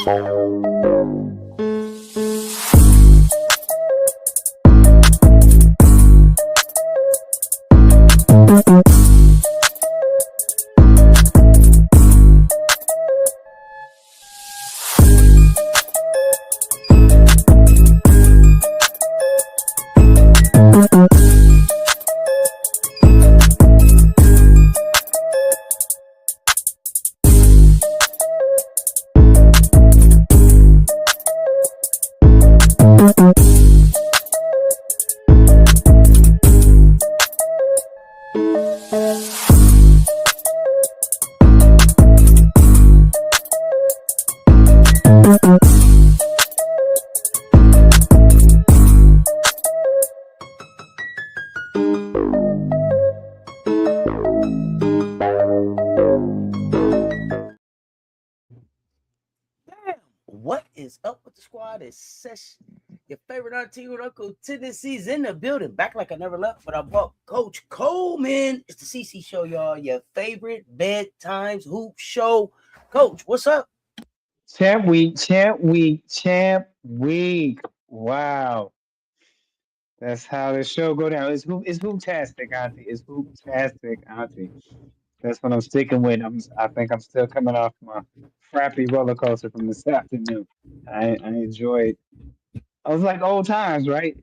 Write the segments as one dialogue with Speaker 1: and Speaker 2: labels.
Speaker 1: Damn, what is up with the squad? It's Sesh, your favorite auntie with Uncle Tennessee's in the building. Back like I never left, but I brought Coach Coleman. It's the CC show, y'all. Your favorite bedtimes hoop show. Coach, what's up?
Speaker 2: Champ week, champ week, champ week. Wow. That's how the show go down. It's hooptastic, Auntie. It's hooptastic, Auntie. That's what I'm sticking with. I think I'm still coming off my frappy roller coaster from this afternoon. I enjoyed I was like old times, right?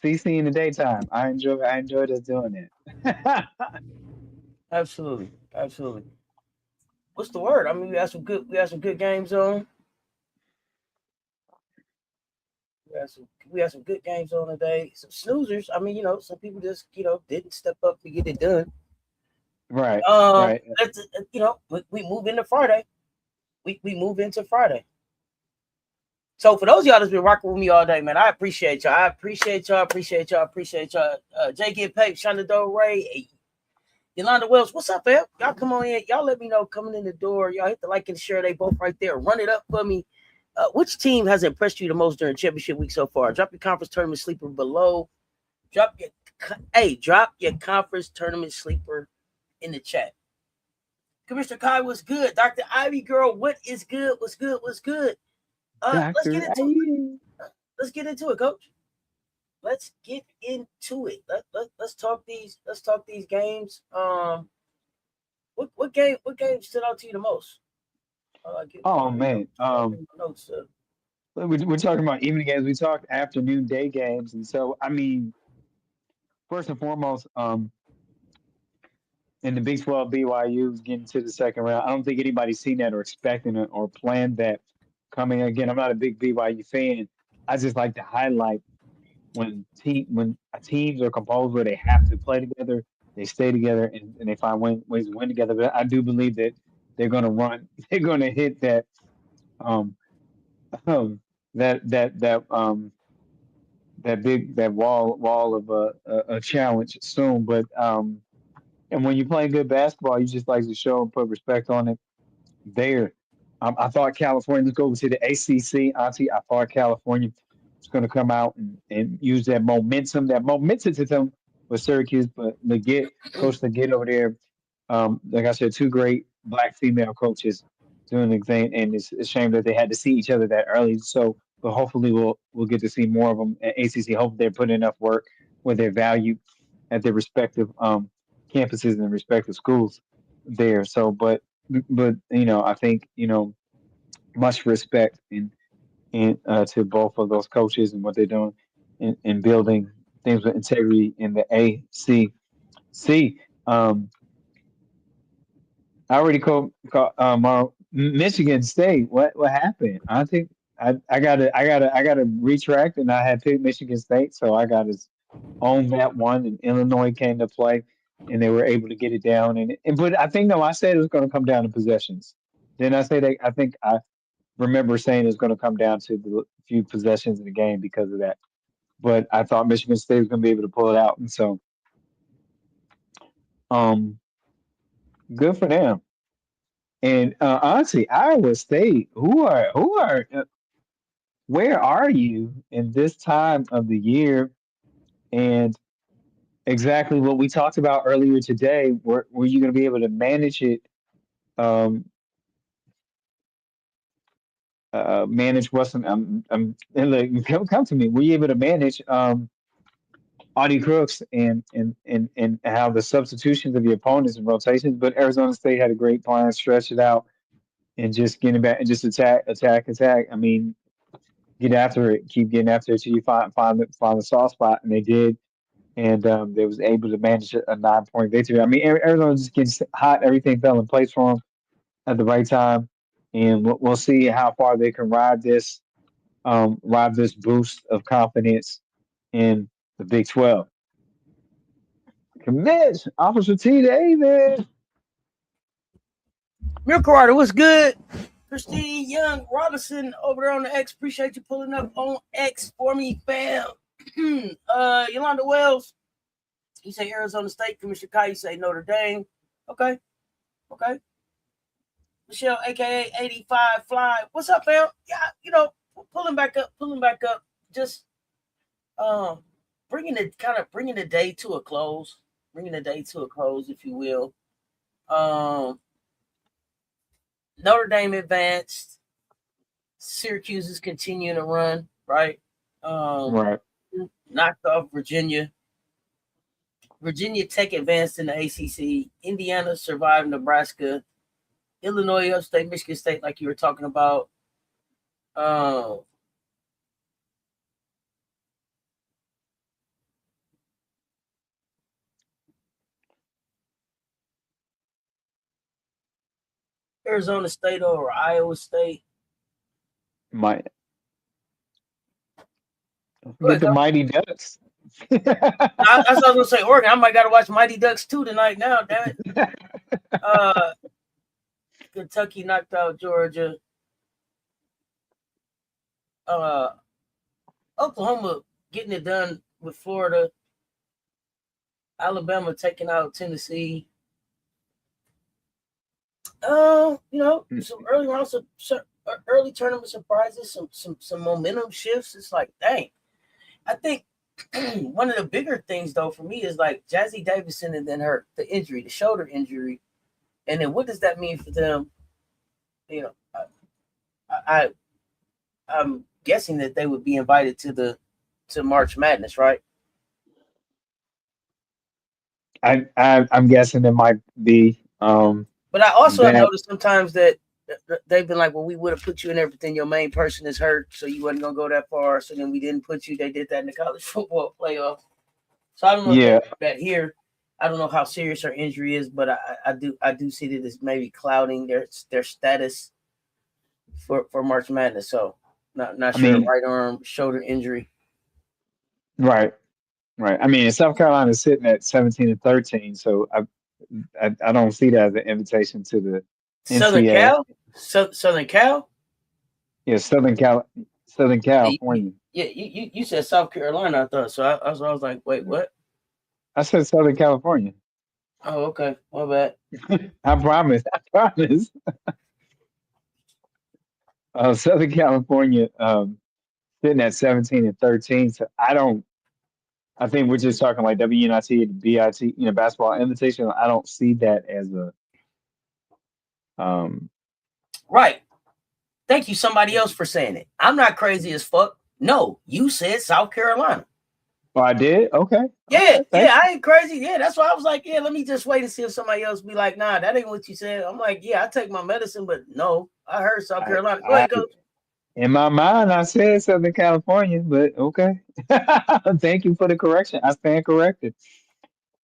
Speaker 2: CC in the daytime. I enjoyed us doing it.
Speaker 1: Absolutely, absolutely. What's the word? I mean, we had some good games on. We had some good games on today. Some snoozers. I mean, some people just didn't step up to get it done.
Speaker 2: Right, right.
Speaker 1: We move into Friday. We move into Friday. So for those of y'all that's been rocking with me all day, man, I appreciate y'all. I appreciate y'all. Appreciate y'all. Appreciate y'all. Jay Get Pape, Shanador Ray, Yolanda Wells. What's up, fam? Y'all come on in. Y'all let me know coming in the door. Y'all hit the like and share. They both right there. Run it up for me. Which team has impressed you the most during championship week so far? Drop your conference tournament sleeper below. Drop your conference tournament sleeper in the chat. Commissioner Kai, what's good? Dr. Ivy girl, what is good? What's good? What's good? Let's get
Speaker 2: Doctor
Speaker 1: into it. Let's get into it, coach. Let's get into it. Let's talk these. Let's talk these games. What game stood out to you the most?
Speaker 2: Oh man.
Speaker 1: Notes.
Speaker 2: We're talking about evening games. We talked afternoon, day games, and so I mean, first and foremost, in the Big 12, BYU is getting to the second round. I don't think anybody's seen that or expecting it or planned that coming. Again, I'm not a big BYU fan. I just like to highlight when teams are composed where they have to play together, they stay together, and they find ways to win together. But I do believe that they're going to run. They're going to hit um, that that that that wall of a challenge soon. But and when you play good basketball, you just like to show and put respect on it. There, I thought California. Let's go over to the ACC. Auntie, I thought California was going to come out and use that momentum with Syracuse, but Coach Leggett over there. Like I said, two great black female coaches doing the thing, and it's a shame that they had to see each other that early. So, but hopefully we'll get to see more of them at ACC. Hope they're putting enough work where they're valued at their respective campuses and respective schools there. So, but I think much respect and to both of those coaches and what they're doing in building things with integrity in the ACC. I already called Michigan State. What happened? I think I gotta retract, and I had picked Michigan State, so I got to own that one. And Illinois came to play, and they were able to get it down. And but I think no, I said it was going to come down to possessions. Then I say that I think I remember saying it was going to come down to the few possessions in the game because of that. But I thought Michigan State was going to be able to pull it out, and so um, good for them. And honestly, Iowa State, where are you in this time of the year? And exactly what we talked about earlier today, were you going to be able to manage it? Um, manage Western. And look, come to me. Were you able to manage Audie Crooks and how the substitutions of the opponents and rotations? But Arizona State had a great plan, stretch it out, and just getting back and just attack. I mean, get after it, keep getting after it till you find the soft spot, and they did. And they was able to manage a 9 point victory. I mean, Arizona just gets hot. Everything fell in place for them at the right time, and we'll see how far they can ride this boost of confidence in the Big 12. Commit, Officer T. Davis.
Speaker 1: Milk Rider, what's good? Christine Young Robinson over there on the X. Appreciate you pulling up on X for me, fam. Yolanda Wells, you say Arizona State. Commissioner Kai, you say Notre Dame. Okay. Michelle, aka 85 Fly. What's up, fam? Yeah, pulling back up. Just bringing the day to a close. If you will. Notre Dame advanced. Syracuse is continuing to run, right?
Speaker 2: Right.
Speaker 1: Knocked off Virginia. Virginia Tech advanced in the ACC. Indiana survived Nebraska. Illinois, Upstate, Michigan State, like you were talking about. Arizona State over Iowa State.
Speaker 2: Get the Mighty Ducks.
Speaker 1: That's what I was gonna say. Oregon. I might gotta watch Mighty Ducks 2 tonight. Now, damn it. Kentucky knocked out Georgia. Oklahoma getting it done with Florida. Alabama taking out Tennessee. Some early rounds, some early tournament surprises, some momentum shifts. It's like, dang. I think one of the bigger things though for me is like Jazzy Davison and then the shoulder injury, and then what does that mean for them? I'm guessing that they would be invited to March Madness, right?
Speaker 2: I'm guessing it might be.
Speaker 1: But I also have noticed sometimes that they've been like, well, we would have put you in there, but then your main person is hurt, so you wasn't gonna go that far. So then we didn't put you. They did that in the college football playoff. So I don't know if that here. I don't know how serious her injury is, but I do see that it's maybe clouding their status for March Madness. So not sure. Right arm, shoulder injury.
Speaker 2: Right. I mean, South Carolina is sitting at 17-13, so I don't see that as an invitation to the NCAA.
Speaker 1: Southern Cal.
Speaker 2: Yeah, Southern California.
Speaker 1: Yeah, you said South Carolina, I thought. So I was like, wait, what?
Speaker 2: I said Southern California.
Speaker 1: Oh, okay. My bad.
Speaker 2: I promise. Southern California sitting at 17-13. So I think we're just talking like WNIT and BIT, basketball invitation. I don't see that as a
Speaker 1: right. Thank you, somebody else, for saying it. I'm not crazy as fuck. No, you said South Carolina.
Speaker 2: Oh, I did? Okay.
Speaker 1: Yeah, I ain't crazy. Yeah, that's why I was like, yeah, let me just wait and see if somebody else be like, nah, that ain't what you said. I'm like, yeah, I take my medicine, but no, I heard South Carolina. Go ahead, Coach.
Speaker 2: In my mind, I said Southern California, but okay. Thank you for the correction. I stand corrected.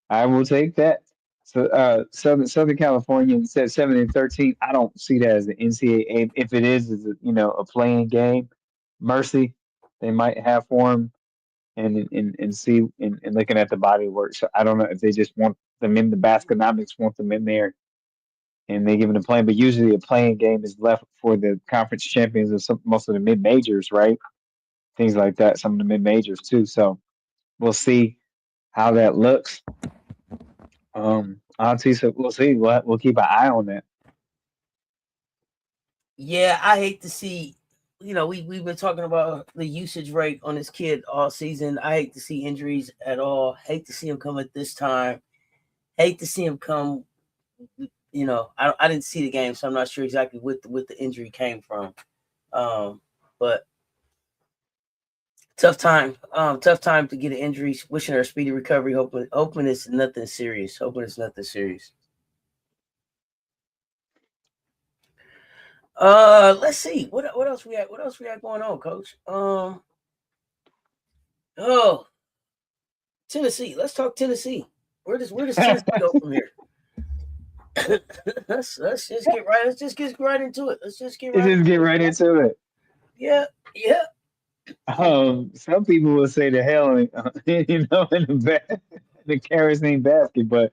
Speaker 2: I will take that. So Southern California said 17-13. I don't see that as the NCAA. If it is a playing game, mercy they might have for them, and see and looking at the body of work. So I don't know if they just want them in the Basconomics, want them in there, and they give them a playing. But usually a playing game is left for the conference champions of most of the mid majors, right? Things like that. Some of the mid majors too. So we'll see how that looks. Auntie, so we'll see. We'll keep an eye on that.
Speaker 1: Yeah, I hate to see. We've been talking about the usage rate on this kid all season. I hate to see injuries at all. Hate to see him come at this time. Hate to see him come. I didn't see the game, so I'm not sure exactly what the injury came from. But tough time. Tough time to get an injury. Wishing her a speedy recovery. Hoping it's nothing serious. Let's see. What else we had? What else we had going on, Coach? Oh, Tennessee. Let's talk Tennessee. Where does Tennessee go from here? let's just get right. Let's just get right into it.
Speaker 2: Get right into it.
Speaker 1: Yeah.
Speaker 2: Some people will say the hell, in the kerosene basket, but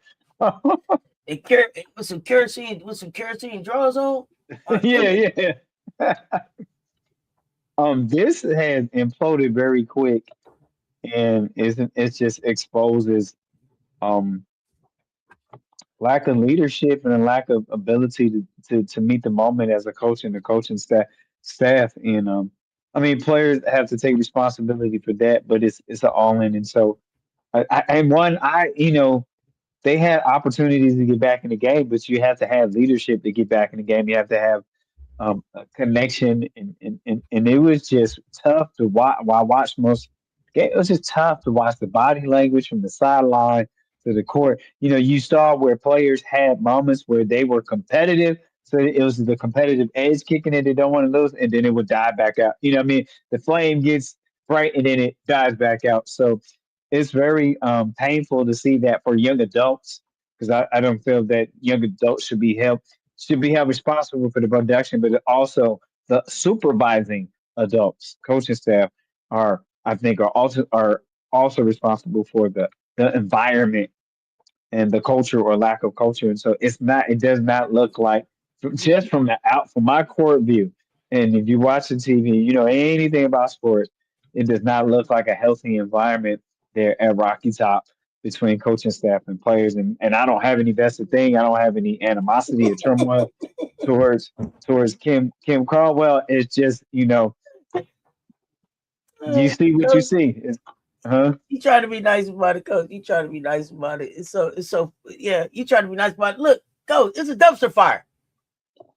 Speaker 1: with some kerosene drawers on.
Speaker 2: yeah. This has imploded very quick, and it just exposes lack of leadership and a lack of ability to meet the moment as a coach and the coaching staff. And I mean, players have to take responsibility for that, but it's an all in. And so they had opportunities to get back in the game, but you have to have leadership to get back in the game. You have to have a connection, and it was just tough to watch. While I watched most, it was just tough to watch the body language from the sideline to the court. You saw where players had moments where they were competitive, so it was the competitive edge kicking in. They don't want to lose, and then it would die back out. What I mean? The flame gets bright, and then it dies back out. So it's very painful to see that for young adults, because I don't feel that young adults should be held responsible for the production, but also the supervising adults, coaching staff I think are also responsible for the environment and the culture or lack of culture. And so it does not look like, just from my court view. And if you watch the TV, anything about sports, it does not look like a healthy environment there at Rocky Top between coaching staff and players. And I don't have any vested thing. I don't have any animosity or turmoil towards Kim Caldwell. It's just, you see what you see.
Speaker 1: You try to be nice about it, Coach. You try to be nice about it. It's so yeah. You try to be nice about it. Look, Coach, it's a dumpster fire.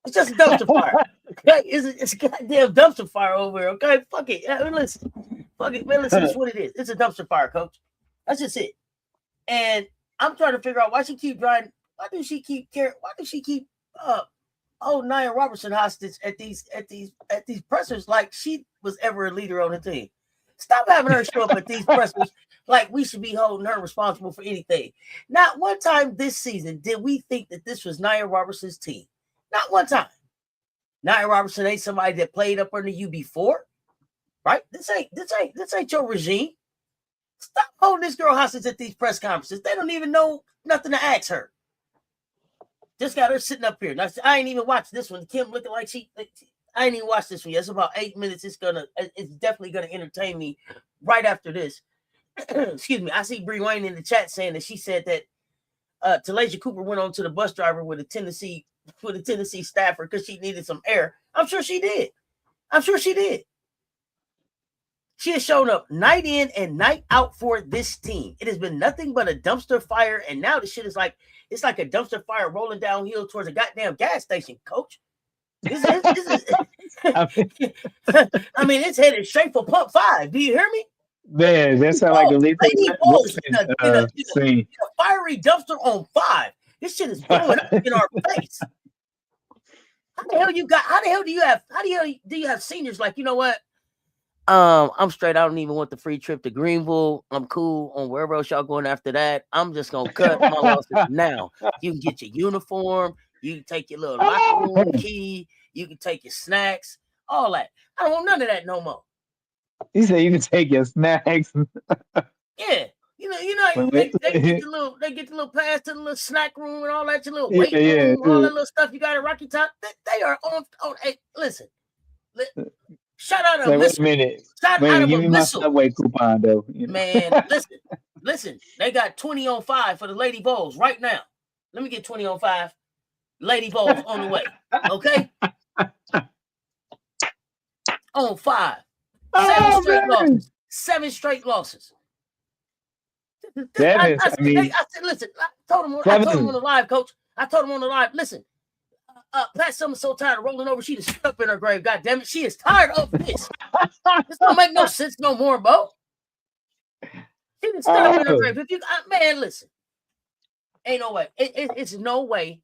Speaker 1: It's just a dumpster fire. Okay, it's a goddamn dumpster fire over here. Okay, fuck it. Listen, fuck it, man. Listen, it's what it is. It's a dumpster fire, Coach. That's just it. And I'm trying to figure out why she keep trying. Why does she keep holding Nia Robertson hostage at these pressers like she was ever a leader on the team? Stop having her show up at these pressers like we should be holding her responsible for anything. Not one time this season did we think that this was Nia Robertson's team. Not one time. Nia Robertson ain't somebody that played up under you before, right? This ain't your regime. Stop holding this girl hostage at these press conferences. They don't even know nothing to ask her. Just got her sitting up here. Now, I ain't even watched this one. Kim looking like I ain't even watched this one. It's about 8 minutes. It's definitely gonna entertain me right after this. Excuse me. I see Bree Wayne in the chat saying that she said that Talasia Cooper went on to the bus driver with a Tennessee staffer because she needed some air. I'm sure she did. She has shown up night in and night out for this team. It has been nothing but a dumpster fire, and now the shit is like it's like a dumpster fire rolling downhill towards a goddamn gas station, Coach. I mean, it's headed straight for pump 5. Do you hear me?
Speaker 2: Man, that sounds like a lethal
Speaker 1: scene. A fiery dumpster on 5. This shit is blowing up in our face. How the hell do you have seniors like, you know what? I'm straight. I don't even want the free trip to Greenville. I'm cool on wherever else y'all going after that. I'm just gonna cut my losses now. You can get your uniform. You can take your little locker room key. You can take your snacks. All that. I don't want none of that no more.
Speaker 2: You say you can take your snacks.
Speaker 1: Yeah. They get the little pass to the little snack room and all that, your little weight room, all that little stuff you got at Rocky Top. They are on. Hey, listen. Shout out a missile. Shout out a missile.
Speaker 2: Subway coupon though.
Speaker 1: Man, listen. They got 20 on 5 for the Lady Bowls right now. Let me get 20 on 5. Lady Bowls on the way. Okay. On 5. 7 straight losses. I said, listen. I told him on the live, Coach. I told him on the live. Listen. Pat Summer's so tired of rolling over, she just stood up in her grave. God damn it, she is tired of this. This don't make no sense no more, bro. She just stood up in her grave. If you, man, listen, ain't no way. It's no way.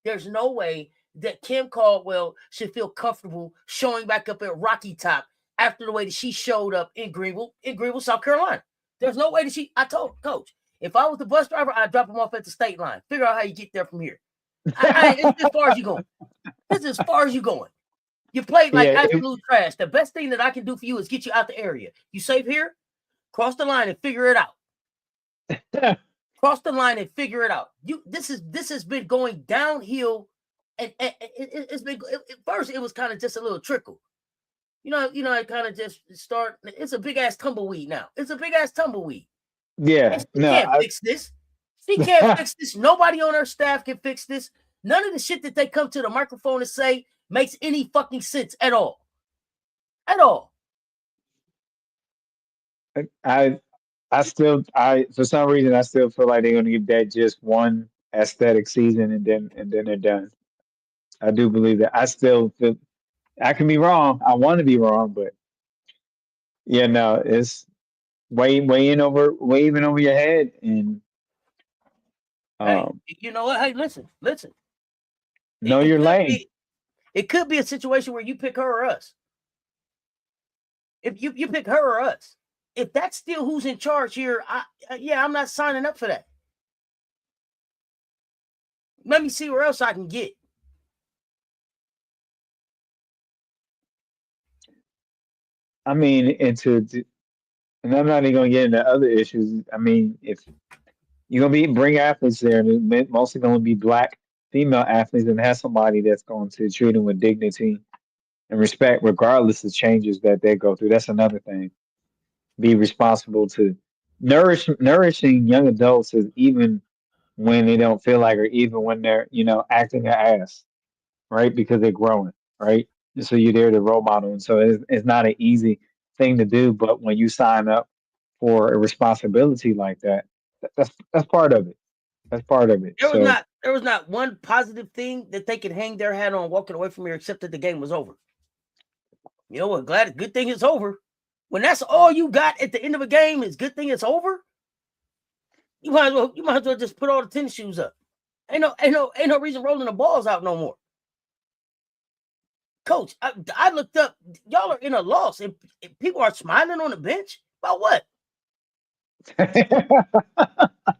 Speaker 1: There's no way that Kim Caldwell should feel comfortable showing back up at Rocky Top after the way that she showed up in Greenville, South Carolina. There's no way that she. I told Coach, if I was the bus driver, I'd drop him off at the state line. Figure out how you get there from here. It's as far as you going. This is as far as you going. You played like absolute trash. The best thing that I can do for you is get you out the area. You safe here? Cross the line and figure it out. Cross the line and figure it out. This has been going downhill, and it's been. At first, it was kind of just a little trickle. It kind of just start. It's a big ass tumbleweed now. It's a big ass tumbleweed.
Speaker 2: Yeah,
Speaker 1: she can't fix this. She can't fix this. Nobody on her staff can fix this. None of the shit that they come to the microphone and say makes any fucking sense at all. At all.
Speaker 2: I for some reason I still feel like they're gonna give that just one aesthetic season and then they're done. I do believe that. I still feel I can be wrong. I want to be wrong, but yeah, no, it's way even over your head. And
Speaker 1: hey, you know what? Hey, listen.
Speaker 2: Know your lane.
Speaker 1: It could be a situation where you pick her or us. If you pick her or us, if that's still who's in charge here, I'm not signing up for that. Let me see where else I can get.
Speaker 2: I mean, and I'm not even gonna get into other issues. I mean, if you're gonna bring athletes there, and it's mostly gonna be black female athletes, and have somebody that's going to treat them with dignity and respect, regardless of changes that they go through. That's another thing. Be responsible to nourishing young adults is even when they don't feel like, or even when they're acting their ass, right? Because they're growing, right? And so you're there to role model, and so it's not an easy thing to do. But when you sign up for a responsibility like that, that's part of it. That's part of it.
Speaker 1: There was not one positive thing that they could hang their hat on walking away from here, except that the game was over. You know what? Good thing it's over. When that's all you got at the end of a game is good thing it's over. You might as well just put all the tennis shoes up. Ain't no reason rolling the balls out no more. Coach, I looked up. Y'all are in a loss, and people are smiling on the bench about what?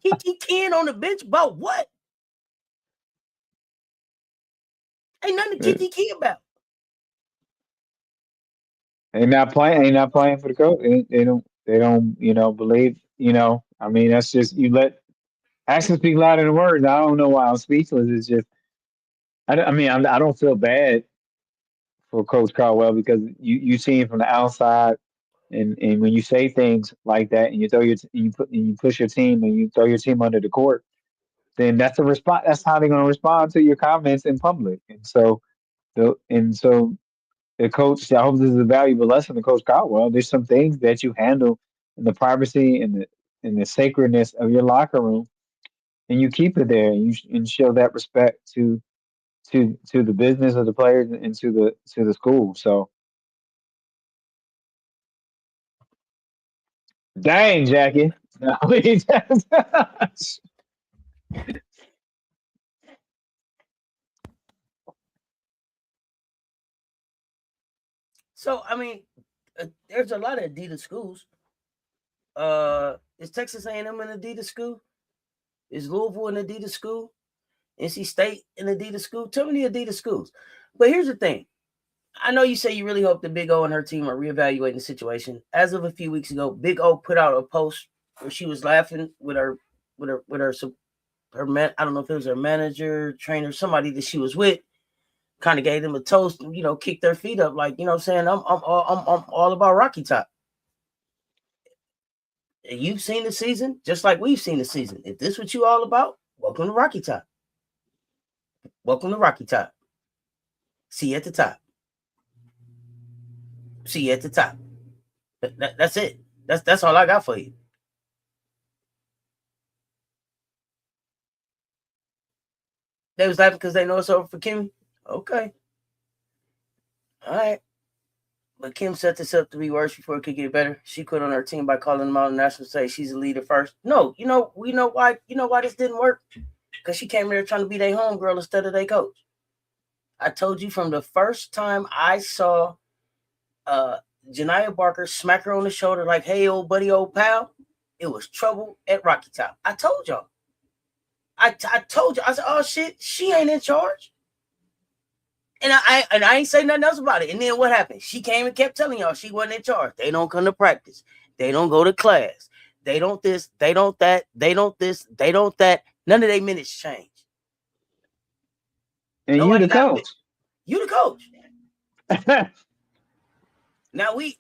Speaker 1: Kiki Ken on the bench about what? Ain't nothing to Kiki Ken about.
Speaker 2: Ain't not playing for the coach. They don't believe. I mean, that's just, you let actions speak louder than words. I don't know why I'm speechless. It's just, I don't feel bad for Coach Caldwell, because you see him from the outside, and when you say things like that, and you push your team, and you throw your team under the court, then that's a response. That's how they're going to respond to your comments in public. And so the coach, I hope this is a valuable lesson to Coach Caldwell. There's some things that you handle in the privacy and the sacredness of your locker room, and you keep it there, and you show that respect to the business of the players and to the school. So, dang, Jackie.
Speaker 1: So I mean, there's a lot of Adidas schools. Is Texas A&M an Adidas school? Is Louisville an Adidas school? NC State an Adidas school? Too many Adidas schools. But here's the thing. I know you say you really hope that Big O and her team are reevaluating the situation. As of a few weeks ago, Big O put out a post where she was laughing with her man. I don't know if it was her manager, trainer, somebody that she was with. Kind of gave them a toast, and kicked their feet up, like, I'm saying, I'm all about Rocky Top. And you've seen the season just like we've seen the season. If this is what you all about, welcome to Rocky Top. Welcome to Rocky Top. See you at the top. See you at the top. That's it. That's all I got for you. They was laughing because they know it's over for Kimmy. Okay. All right. But Kim set this up to be worse before it could get better. She quit on her team by calling them out on national stage. She's a leader first. No, we know why. You know why this didn't work? Because she came here trying to be their homegirl instead of their coach. I told you from the first time I saw Janiah Barker smack her on the shoulder like, "Hey, old buddy, old pal," it was trouble at Rocky Top. I told y'all. I told you. I said, "Oh shit, she ain't in charge." And I ain't say nothing else about it. And then what happened? She came and kept telling y'all she wasn't in charge. They don't come to practice. They don't go to class. They don't this. They don't that. They don't this. They don't that. None of their minutes change.
Speaker 2: And you
Speaker 1: Nobody
Speaker 2: the
Speaker 1: got.
Speaker 2: coach.
Speaker 1: You the coach. Now we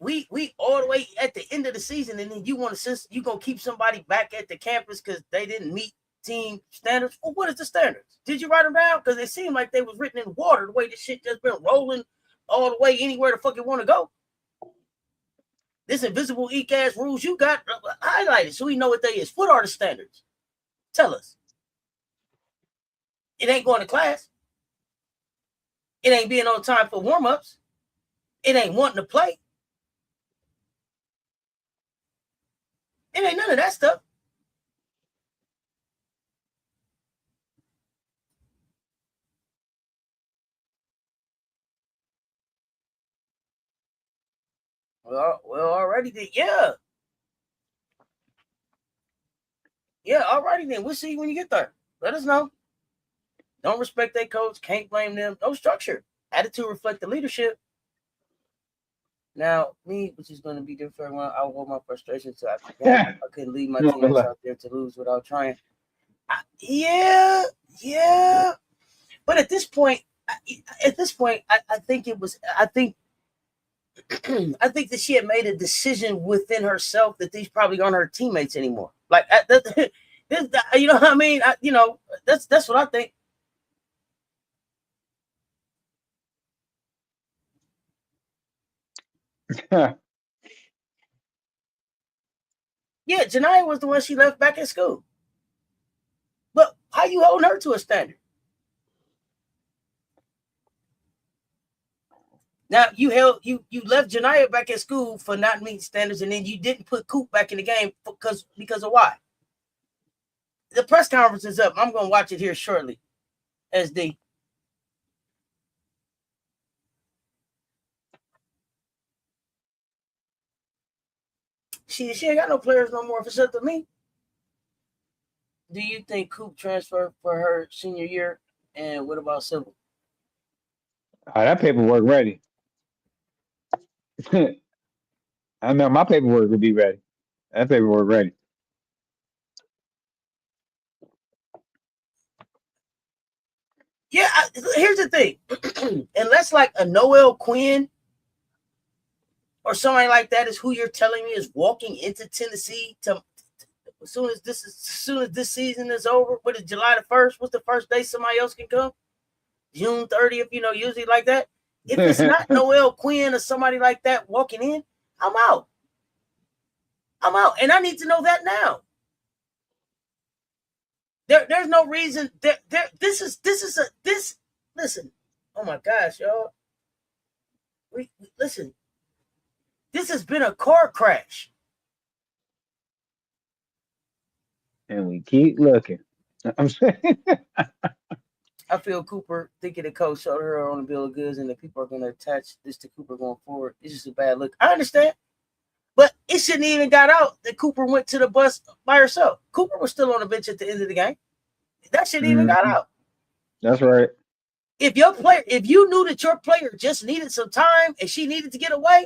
Speaker 1: all the way at the end of the season, and then you want to you gonna keep somebody back at the campus because they didn't meet team standards. Well, what is the standards? Did you write them down? Because it seemed like they was written in water. The way this shit just been rolling all the way anywhere the fuck you want to go. This invisible ink ass rules you got highlighted so we know what they is. What are the standards? Tell us. It ain't going to class. It ain't being on time for warm ups. It ain't wanting to play. It ain't none of that stuff. Well, already then. Yeah, alrighty then. We'll see you when you get there. Let us know. Don't respect their coach. Can't blame them. No structure. Attitude reflect the leadership. Now, me, which is going to be different when I hold my frustration to I couldn't leave my teammates out there to lose without trying. Yeah. But at this point, I think it was. I think that she had made a decision within herself that these probably aren't her teammates anymore. Like, you know what I mean? That's what I think. Yeah, Janiyah was the one she left back at school. But how you holding her to a standard? Now you left Janiyah back at school for not meeting standards, and then you didn't put Coop back in the game because of why? The press conference is up. I'm gonna watch it here shortly. SD. She ain't got no players no more for it's up to me. Do you think Coop transferred for her senior year? And what about Sybil?
Speaker 2: That paperwork ready. I know my paperwork will be ready. That paperwork ready.
Speaker 1: Yeah, here's the thing. Unless like a Noel Quinn or somebody like that is who you're telling me is walking into Tennessee to as soon as this season is over. What is July the 1st? What's the first day somebody else can come? June 30th, usually like that. If it's not Noel Quinn or somebody like that walking in, I'm out. And I need to know that now. There's no reason. This. Listen. Oh my gosh, y'all. Listen. This has been a car crash.
Speaker 2: And we keep looking. I'm saying.
Speaker 1: I feel Cooper thinking the coach showed her on the bill of goods and the people are going to attach this to Cooper going forward. It's just a bad look. I understand. But it shouldn't even got out that Cooper went to the bus by herself. Cooper was still on the bench at the end of the game. That shouldn't even got out.
Speaker 2: That's right.
Speaker 1: If you knew that your player just needed some time and she needed to get away,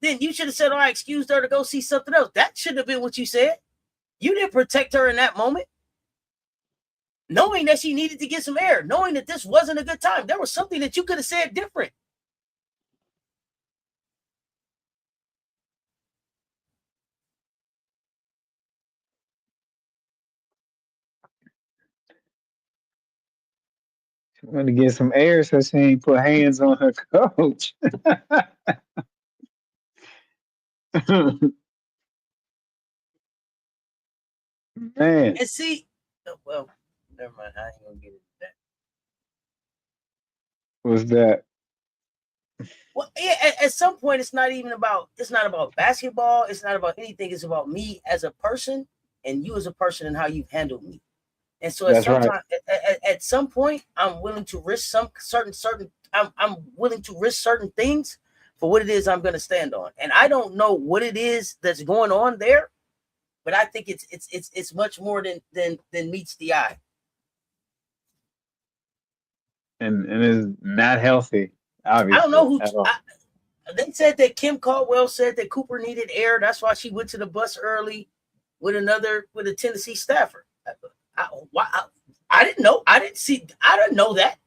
Speaker 1: then you should have said, "All right, excuse her to go see something else." That shouldn't have been what you said. You didn't protect her in that moment. Knowing that she needed to get some air, knowing that this wasn't a good time. There was something that you could have said different.
Speaker 2: She wanted to get some air so she ain't put hands on her coach. Man.
Speaker 1: And see, well, never mind. I ain't gonna get into that.
Speaker 2: Was that?
Speaker 1: Well, yeah, at some point, it's not about basketball. It's not about anything. It's about me as a person and you as a person and how you've handled me. And so
Speaker 2: That's right.
Speaker 1: at some point, I'm willing to risk some certain. I'm willing to risk certain things for what it is I'm going to stand on. And I don't know what it is that's going on there, but I think it's much more than meets the eye.
Speaker 2: And it's not healthy,
Speaker 1: I don't know
Speaker 2: obviously,
Speaker 1: who.
Speaker 2: at all.
Speaker 1: They said that Kim Caldwell said that Cooper needed air. That's why she went to the bus early with a Tennessee staffer. Why? I didn't know. I didn't know that.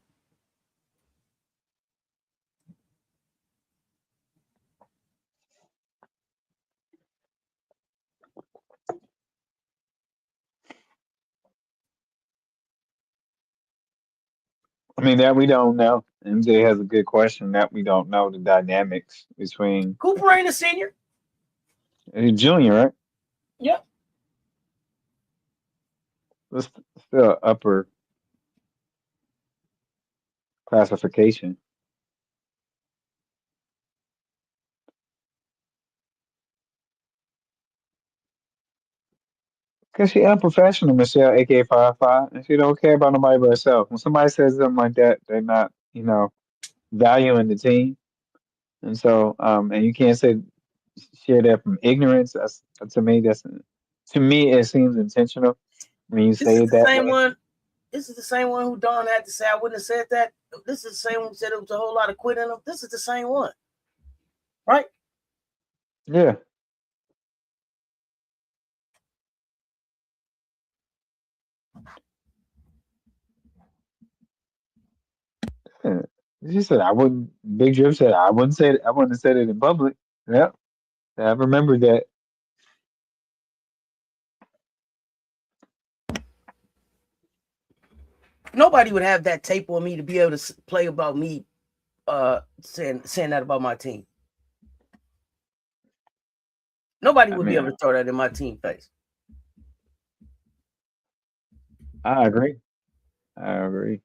Speaker 2: I mean, that we don't know. MJ has a good question that we don't know the dynamics between
Speaker 1: Cooper ain't a senior.
Speaker 2: junior, right?
Speaker 1: Yep.
Speaker 2: It's still upper classification. Because she unprofessional, Michelle, aka 5 and she don't care about nobody but herself. When somebody says something like that, they're not, valuing the team. And so, and you can't say share that from ignorance. That's to me it seems intentional when you
Speaker 1: This
Speaker 2: say
Speaker 1: is
Speaker 2: it
Speaker 1: the
Speaker 2: that
Speaker 1: same
Speaker 2: way.
Speaker 1: one. This is the same one who Don had to say I wouldn't have said that. This is the same one who said it was a whole lot of quit in them. This is the same one, right?
Speaker 2: Yeah. Yeah. She said I wouldn't. Big Drip said I wouldn't say it. I wouldn't have said it in public. Yep, I remember that.
Speaker 1: Nobody would have that tape on me to be able to play about me saying that about my team. Nobody
Speaker 2: I
Speaker 1: would be
Speaker 2: mean,
Speaker 1: able to throw that in my team face.
Speaker 2: I agree. I agree.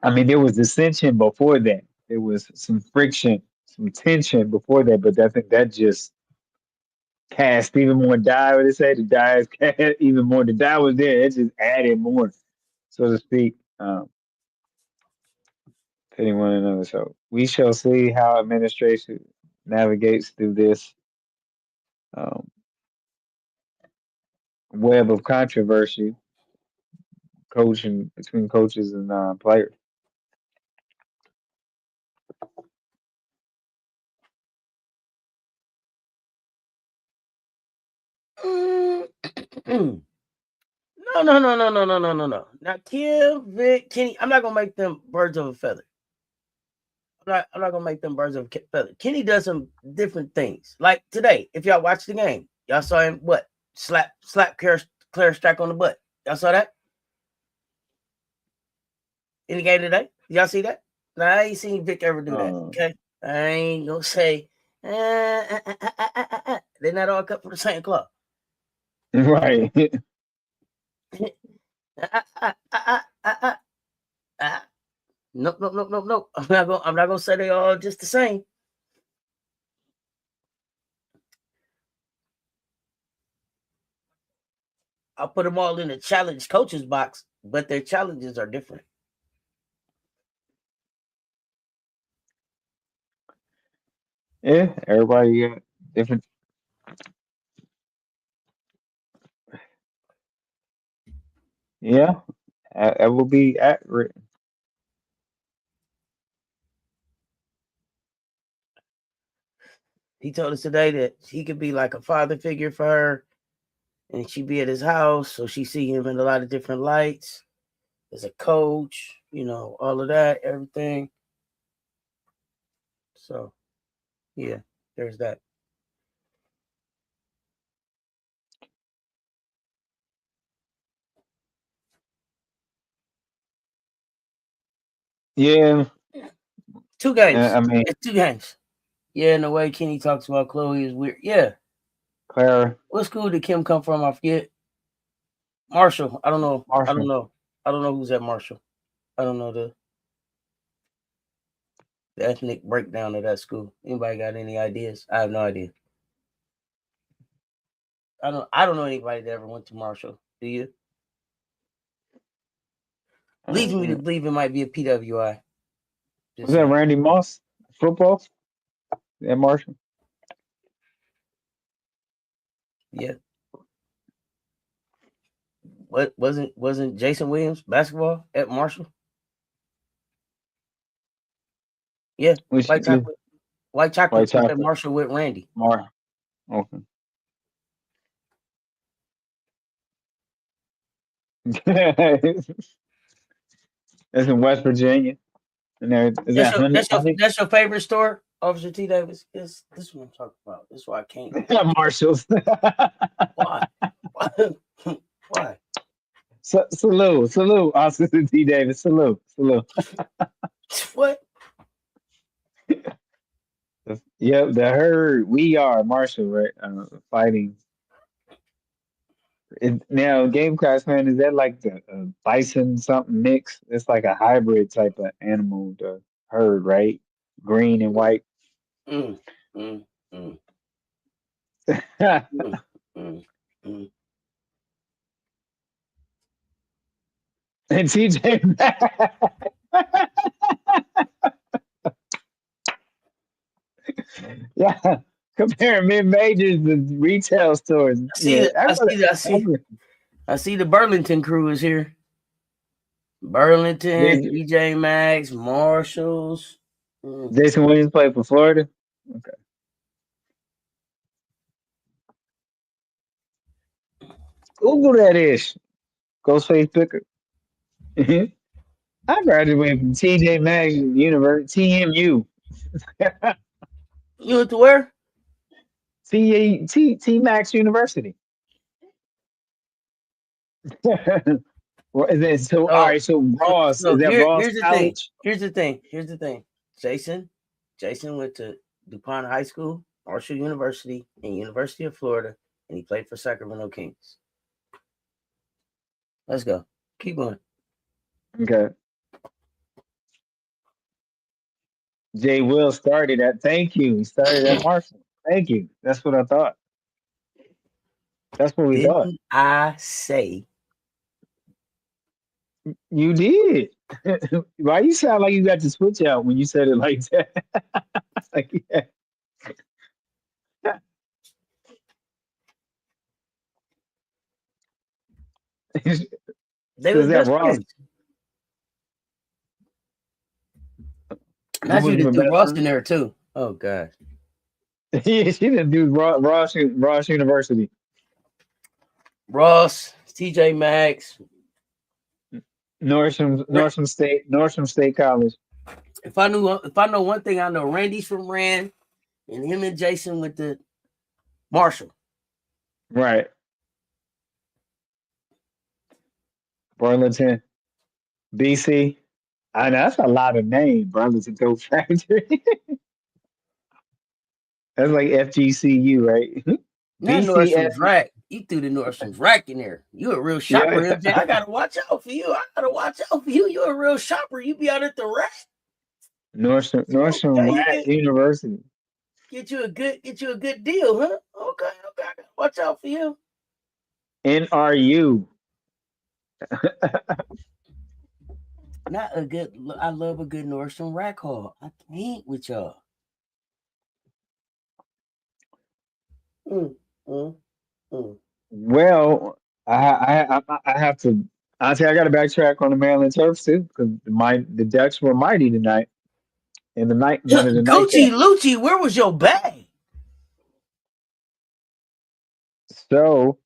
Speaker 2: I mean, there was dissension before that. There was some friction, some tension before that, but I think that just cast even more dye. What they say, the dye is cast even more. The dye was there. It just added more, so to speak, pitting one another. So we shall see how administration navigates through this um, web of controversy, coaching between coaches and players.
Speaker 1: Mm. No, no, no, no, no, no, no, no, no. Now, Kim, Vic, Kenny, I'm not gonna make them birds of a feather. I'm not gonna make them birds of a feather. Kenny does some different things. Like today, if y'all watch the game, y'all saw him what slap Claire Strack on the butt. Y'all saw that in the game today? Y'all see that? Now, I ain't seen Vic ever do that. Okay, I ain't gonna say they're not all cut from the same cloth.
Speaker 2: Right.
Speaker 1: Nope, nope, nope, nope, nope. I'm not gonna say they all just the same. I'll put them all in the challenge coaches box, but their challenges are different.
Speaker 2: Yeah, everybody got different. Yeah, that will be accurate.
Speaker 1: He told us today that he could be like a father figure for her, and she'd be at his house, so she see him in a lot of different lights as a coach, all of that, everything. So yeah, there's that.
Speaker 2: Yeah,
Speaker 1: Two games.
Speaker 2: I mean,
Speaker 1: It's two games. Yeah, and the way Kenny talks about Chloe is weird. Yeah.
Speaker 2: Clara
Speaker 1: What school did Kim come from? I forget. Marshall. I don't know. I don't
Speaker 2: Marshall.
Speaker 1: know. I don't know who's at Marshall. I don't know the ethnic breakdown of that school. Anybody got any ideas? I have no idea. I don't know anybody that ever went to Marshall. Do you? Leads me to believe it might be a PWI.
Speaker 2: Was that Randy Moss football at Marshall?
Speaker 1: Yeah. What wasn't Jason Williams basketball at Marshall? Yeah. White chocolate at Marshall with Randy.
Speaker 2: Okay. That's in West Virginia. And there is
Speaker 1: that's your favorite store, Officer T. Davis? This is what I'm talking about. This is why I can't.
Speaker 2: Marshalls.
Speaker 1: Why? Why?
Speaker 2: Salute, Officer T. Davis. Salute.
Speaker 1: What?
Speaker 2: Yep, the herd. We are Marshall, right? Fighting. Now, Gamecocks, man, is that like the bison something mix? It's like a hybrid type of animal, the herd, right? Green and white.
Speaker 1: Mm, mm, mm, mm.
Speaker 2: And TJ yeah, comparing mid majors to retail stores.
Speaker 1: I see the Burlington crew is here. Burlington, TJ Maxx, Marshalls.
Speaker 2: Jason Williams played for Florida. Okay. Google that ish. Ghostface Picker. I graduated from TJ Maxx University, TMU.
Speaker 1: You went to where?
Speaker 2: T Max University. All right, so Ross, is that Ross College?
Speaker 1: Here's the thing. Jason went to DuPont High School, Marshall University, and University of Florida, and he played for Sacramento Kings. Let's go. Keep going.
Speaker 2: Okay. Jay Will started at. Thank you. He started at Marshall. Thank you. That's what I thought. That's what we thought.
Speaker 1: I say.
Speaker 2: You did. Why you sound like you got to switch out when you said it like that? Like, yeah.
Speaker 1: They was best friends. Not you to do Ross in there too. Oh God.
Speaker 2: Yeah, she didn't do Ross University.
Speaker 1: Ross, TJ Maxx,
Speaker 2: Northam State College.
Speaker 1: If I know one thing, I know Randy's from Rand, and him and Jason with the Marshall.
Speaker 2: Right. Burlington, BC. I know that's a lot of names. Burlington Coat Factory. That's like FGCU, right?
Speaker 1: Not Nordstrom's Rack. You threw the Nordstrom's Rack in there. You a real shopper, yeah. MJ. I gotta watch out for you. You a real shopper. You be out at the rack.
Speaker 2: Nordstrom Rack University.
Speaker 1: Get you a good deal, huh? Okay. I gotta watch out for you.
Speaker 2: NRU.
Speaker 1: Not a good. I love a good Nordstrom Rack haul. I can't with y'all.
Speaker 2: Well, I have to. Honestly, I got to backtrack on the Maryland Terps too because the Ducks were mighty tonight. In the night, one of the
Speaker 1: Gucci Lucci, where was your bag?
Speaker 2: So,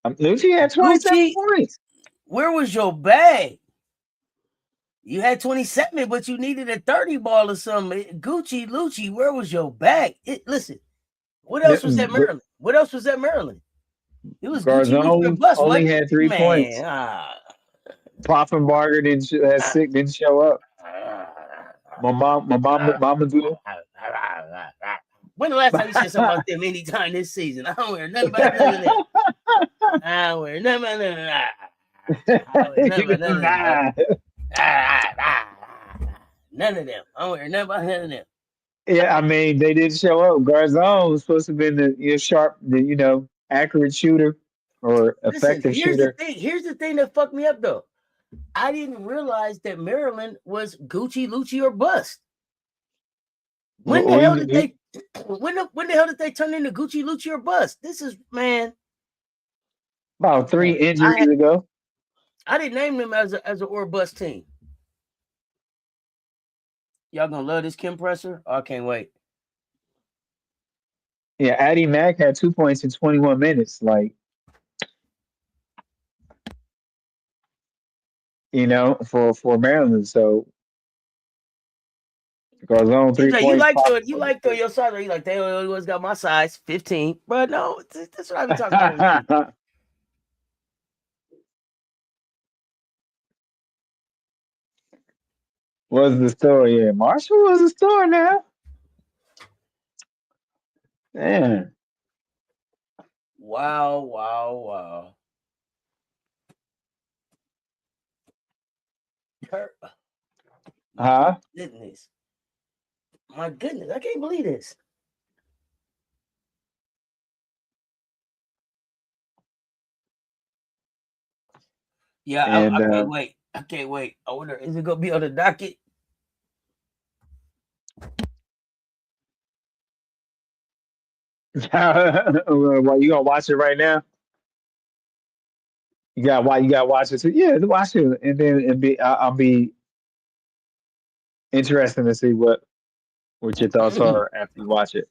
Speaker 2: Lucci had 27 points.
Speaker 1: Where was your bag? You had 27, but you needed a 30 ball or something. Gucci Lucci, where was your bag? Listen, what else was at Maryland? It was
Speaker 2: Garzone
Speaker 1: Gucci Lucci bus.
Speaker 2: Only had 3 points. Poffenbarger didn't show up. My mama do.
Speaker 1: When the last time you said something about them anytime this season? I don't wear nothing about none of that. I don't wear nothing about none of that. None of them, bro. None of them. I don't hear nothing about none of them.
Speaker 2: Yeah, I mean, they didn't show up. Garzon was supposed to have been the sharp, accurate shooter or
Speaker 1: Listen,
Speaker 2: effective
Speaker 1: here's the
Speaker 2: shooter.
Speaker 1: thing. Here's the thing that fucked me up though. I didn't realize that Maryland was Gucci, Lucci, or bust. When the hell did they? When the hell did they turn into Gucci, Lucci, or bust? This is man.
Speaker 2: About 3 injuries ago.
Speaker 1: I didn't name them as a or bust team. Y'all gonna love this Kim Presser? Oh, I can't wait.
Speaker 2: Yeah, Addie Mack had 2 points in 21 minutes. Like, for Maryland. So Garzon three
Speaker 1: TJ, you
Speaker 2: points.
Speaker 1: like
Speaker 2: Pop.
Speaker 1: your size? You like they always got my size 15, but no, that's what I be talking about with you.
Speaker 2: Was the story? Yeah, Marshall was the story now. Man.
Speaker 1: Wow, wow, wow.
Speaker 2: Huh?
Speaker 1: Goodness. My goodness, I can't believe this. Yeah,
Speaker 2: And
Speaker 1: I can't wait. I can't wait. I wonder, is it gonna be on the docket?
Speaker 2: well, you gonna watch it right now? You gotta watch it too. Yeah, watch it, and then I'll be interested to see what your thoughts are after you watch it.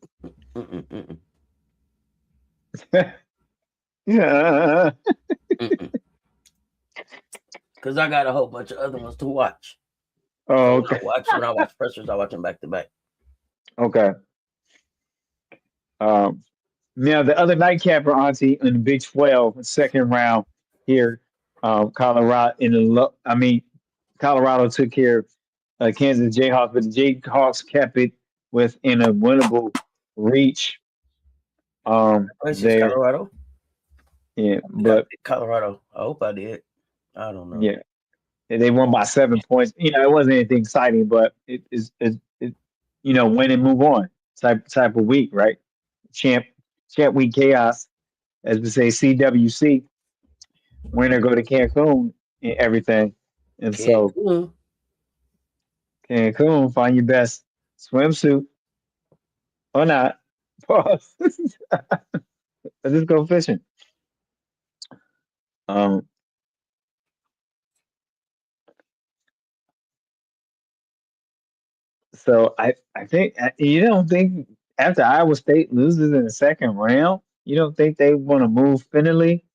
Speaker 2: Yeah.
Speaker 1: Because I got a whole bunch of other ones to watch.
Speaker 2: Oh,
Speaker 1: So
Speaker 2: okay.
Speaker 1: when I watch pressers, I watch them back to back.
Speaker 2: Okay. Now the other nightcapper, Auntie, in the Big 12 second round here, Colorado took care of Kansas Jayhawks, but the Jayhawks kept it within a winnable reach.
Speaker 1: It's
Speaker 2: There,
Speaker 1: Colorado.
Speaker 2: yeah,
Speaker 1: I think I
Speaker 2: but
Speaker 1: picked Colorado. I hope I did. I don't know.
Speaker 2: yeah, they won by 7 points. It wasn't anything exciting, but win and move on type of week, right? Champ week chaos, as we say, CWC. Winner go to Cancun and everything, and so Cancun, find your best swimsuit or not. Pause. Let's just go fishing. Um, so I think you don't think after Iowa State loses in the second round, you don't think they want to move Finley,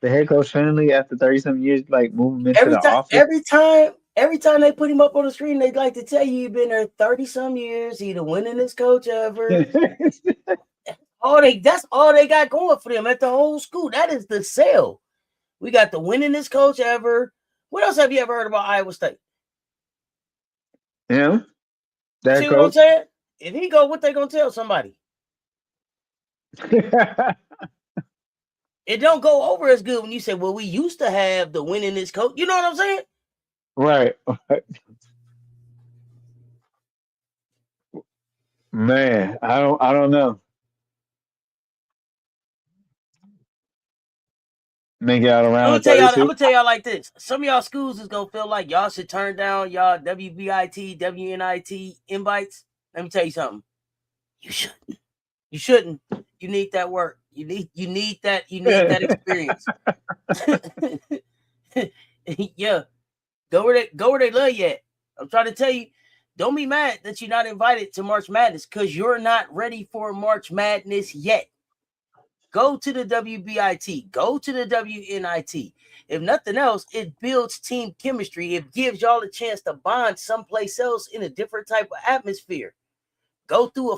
Speaker 2: the head coach Finley, after 30-some years, like move him into the office?
Speaker 1: Every time they put him up on the screen, they'd like to tell you he's been there 30-some years. He the winningest coach ever. That's all they got going for them at the whole school. That is the sale. We got the winningest coach ever. What else have you ever heard about Iowa State?
Speaker 2: Yeah, that
Speaker 1: See what I'm
Speaker 2: coach.
Speaker 1: saying? If he go, what they gonna tell somebody? It don't go over as good when you say, "Well, we used to have the winningest coach." You know what I'm saying?
Speaker 2: Right. Man, I don't know. Make it out
Speaker 1: I'm
Speaker 2: around
Speaker 1: gonna tell y'all. I'm
Speaker 2: 32.
Speaker 1: gonna tell y'all like this. Some of y'all schools is gonna feel like y'all should turn down y'all WBIT, WNIT invites. Let me tell you something. You shouldn't. You shouldn't. You need that work. You need that experience. Yeah. Go where they love you at. I'm trying to tell you, don't be mad that you're not invited to March Madness because you're not ready for March Madness yet. Go to the WBIT, go to the WNIT. If nothing else, it builds team chemistry. It gives y'all a chance to bond someplace else in a different type of atmosphere. Go through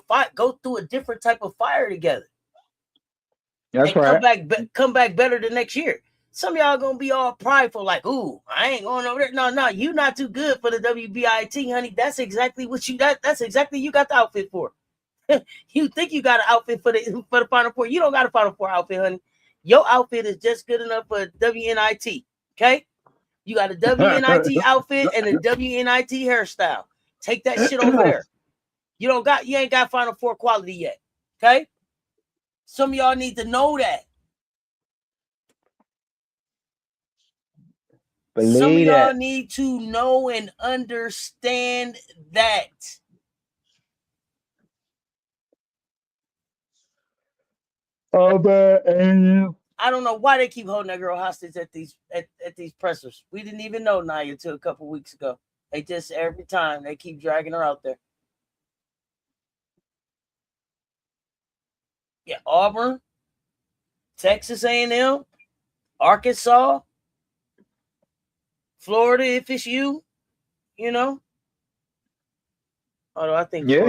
Speaker 1: a different type of fire together.
Speaker 2: That's
Speaker 1: And
Speaker 2: right.
Speaker 1: come back better the next year. Some of y'all gonna be all prideful, like, ooh, I ain't going over there. No, you not too good for the WBIT, honey. That's exactly what that's exactly you got the outfit for. You think you got an outfit for the Final Four. You don't got a Final Four outfit, honey. Your outfit is just good enough for WNIT. Okay, you got a WNIT outfit and a WNIT hairstyle. Take that shit over there. You ain't got Final Four quality yet. Okay, some of y'all need to know that. Some of
Speaker 2: Believe
Speaker 1: y'all
Speaker 2: that.
Speaker 1: need to know and understand that.
Speaker 2: Oh, but
Speaker 1: I don't know why they keep holding that girl hostage at these pressers. We didn't even know Nia until a couple weeks ago. They just every time they keep dragging her out there. Yeah, Auburn, Texas A&M, Arkansas, Florida. If it's you, you know. Although I think
Speaker 2: yeah.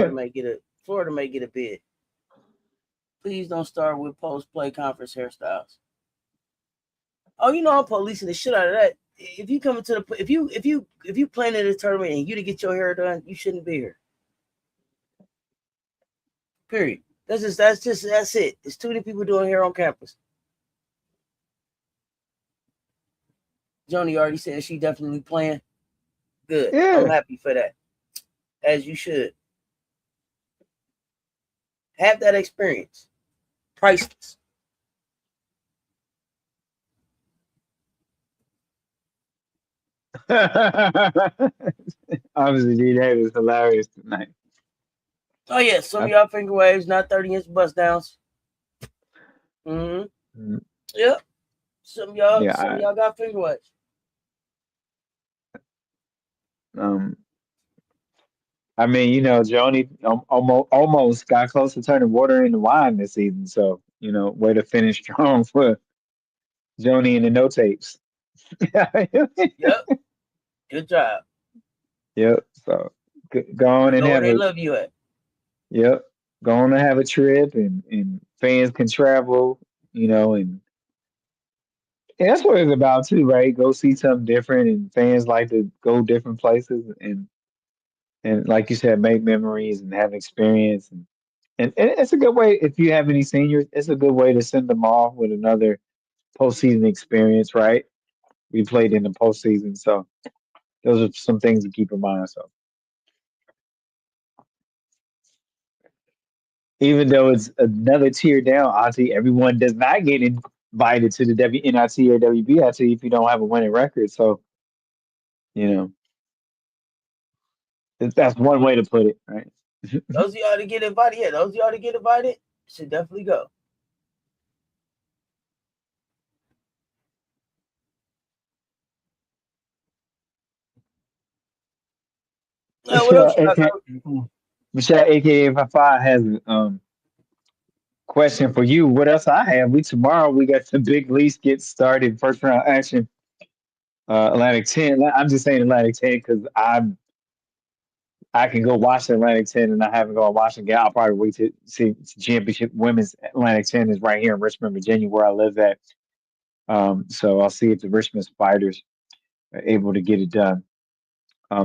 Speaker 1: Florida may get a bid. Please don't start with post play conference hairstyles. Oh, you know I'm policing the shit out of that. If you come into the if you playing in a tournament and you to get your hair done, you shouldn't be here. Period. That's it. There's too many people doing hair on campus. Joni already said she definitely playing. Good. I'm
Speaker 2: Yeah.
Speaker 1: happy for that. As you should. Have that experience. Priceless.
Speaker 2: Obviously, D Day was hilarious tonight.
Speaker 1: Oh yeah, some
Speaker 2: I,
Speaker 1: of y'all finger waves, not 30-inch bust downs. Mm-hmm.
Speaker 2: mm,
Speaker 1: Yep. Some of
Speaker 2: yeah.
Speaker 1: y'all got finger waves.
Speaker 2: Um, I mean, Joni almost got close to turning water into wine this season. So, way to finish strong for Joni and the no tapes.
Speaker 1: Yep. Good job.
Speaker 2: Yep. So, go on
Speaker 1: You
Speaker 2: and
Speaker 1: go where
Speaker 2: have
Speaker 1: they
Speaker 2: a
Speaker 1: love you at.
Speaker 2: yep. Go on and have a trip, and fans can travel. And that's what it's about too, right? Go see something different, and fans like to go different places, and like you said, make memories and have experience, and it's a good way if you have any seniors. It's a good way to send them off with another postseason experience, right? We played in the postseason, so those are some things to keep in mind. So even though it's another tier down, obviously everyone does not get invited to the WNIT or WBIT if you don't have a winning record. So you know that's one way to put it, right?
Speaker 1: Those of y'all to get invited, yeah, those of y'all to get invited should definitely go. What
Speaker 2: Michelle,
Speaker 1: else y'all
Speaker 2: aka, Michelle, aka Five has question for you. What else I have? Tomorrow we got the big lease get started, first round action. Atlantic 10. I'm just saying Atlantic 10 because I can go watch the Atlantic 10 and I haven't gone watch it. I'll probably wait to see championship women's Atlantic 10 is right here in Richmond, Virginia, where I live at. So I'll see if the Richmond Spiders are able to get it done.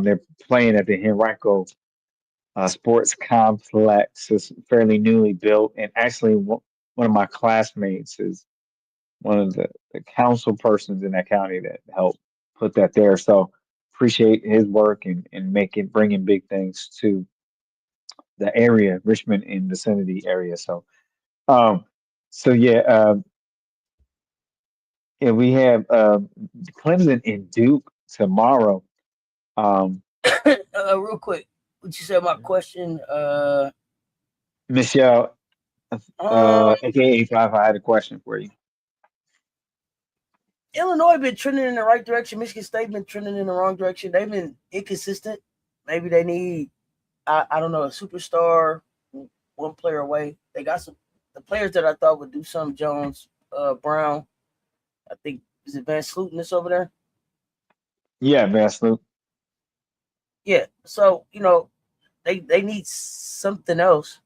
Speaker 2: They're playing at the Henrico Sports Complex. It's fairly newly built, and actually one of my classmates is one of the council persons in that county that helped put that there. So appreciate his work and bringing big things to the area, Richmond and vicinity area. Um, so yeah, we have Clemson and Duke tomorrow. Um,
Speaker 1: Real quick, what you said my question?
Speaker 2: Michelle,
Speaker 1: Um,
Speaker 2: aka Five, I had a question for you.
Speaker 1: Illinois been trending in the right direction. Michigan State been trending in the wrong direction. They've been inconsistent. Maybe they need, I don't know, a superstar, one player away. They got the players that I thought would do some. Jones, Brown. I think is it Van Sluten that's over there.
Speaker 2: Yeah, Vassal.
Speaker 1: Yeah. So they need something else.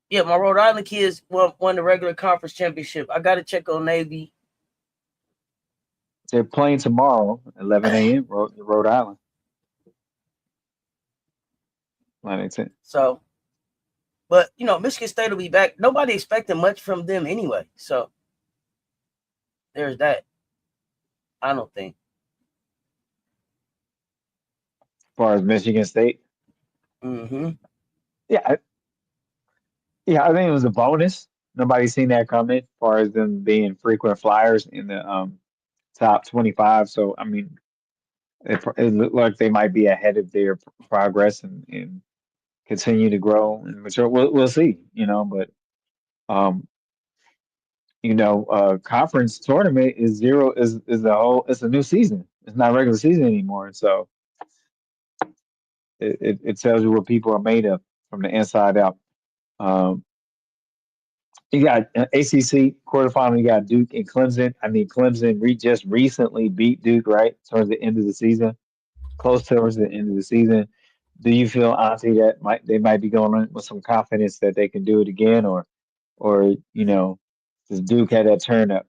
Speaker 1: Yeah, my Rhode Island kids won the regular conference championship. I got to check on Navy.
Speaker 2: They're playing tomorrow, 11 a.m. Rhode Island, Atlantic 10.
Speaker 1: So But Michigan State will be back. Nobody expected much from them anyway. So there's that. I don't think.
Speaker 2: As far as Michigan State,
Speaker 1: Mm-hmm.
Speaker 2: yeah, yeah, I think it was a bonus. Nobody's seen that coming. As far as them being frequent flyers in the top 25, so I mean, it looked like they might be ahead of their progress and continue to grow and mature. We'll see, but um, conference tournament is zero is the whole. It's a new season. It's not regular season anymore, so it tells you what people are made of from the inside out. Um, you got ACC quarterfinal. You got Duke and Clemson. I mean, Clemson just recently beat Duke right towards the end of the season, close towards the end of the season. Do you feel, Auntie, that they might be going in with some confidence that they can do it again, or does Duke have that turn up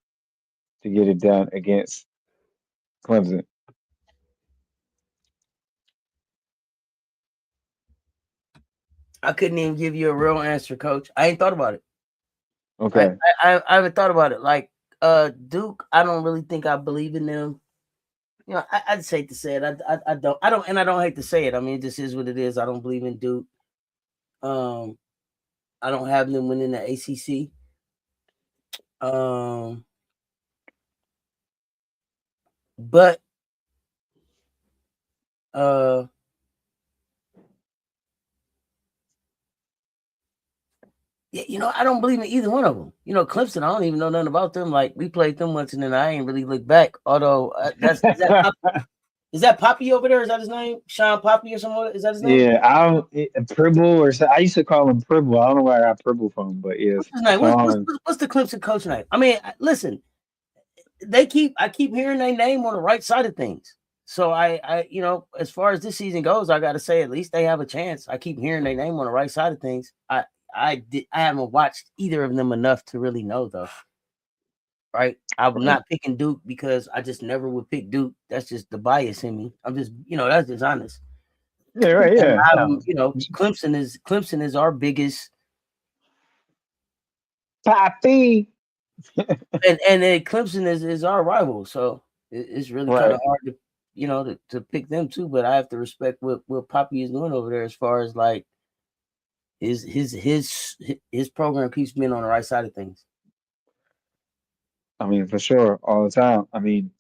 Speaker 2: to get it done against Clemson?
Speaker 1: I couldn't even give you a real answer, Coach. I ain't thought about it. I
Speaker 2: Okay.
Speaker 1: I haven't thought about it. Like Duke, I don't really think I believe in them. I just hate to say it. I don't hate to say it. I mean, it just is what it is. I don't believe in Duke. Um, I don't have them winning the ACC. Um, but uh, yeah, I don't believe in either one of them. Clemson, I don't even know nothing about them. Like we played them once, and then I ain't really looked back. Although is that Poppy over there? Is that his name? Sean Poppy or something? Is that his name?
Speaker 2: Yeah, I don't Pribble I used to call him Pribble. I don't know where I got Pribble from, but yes,
Speaker 1: What's his name?
Speaker 2: Sean.
Speaker 1: What's the Clemson coach name? I mean, listen, I keep hearing their name on the right side of things. So as far as this season goes, I got to say at least they have a chance. I keep hearing their name on the right side of things. I haven't watched either of them enough to really know though. Right? I'm
Speaker 2: Right.
Speaker 1: not picking Duke because I just never would pick Duke. That's just the bias in me. I'm just that's just honest.
Speaker 2: Yeah, right,
Speaker 1: And
Speaker 2: yeah. No.
Speaker 1: Clemson is our biggest,
Speaker 2: Poppy.
Speaker 1: and then Clemson is our rival. So it's really kind
Speaker 2: Right.
Speaker 1: of hard to pick them too. But I have to respect what Poppy is doing over there as far as like his program keeps being on the right side of things.
Speaker 2: I mean, for sure, all the time. I mean,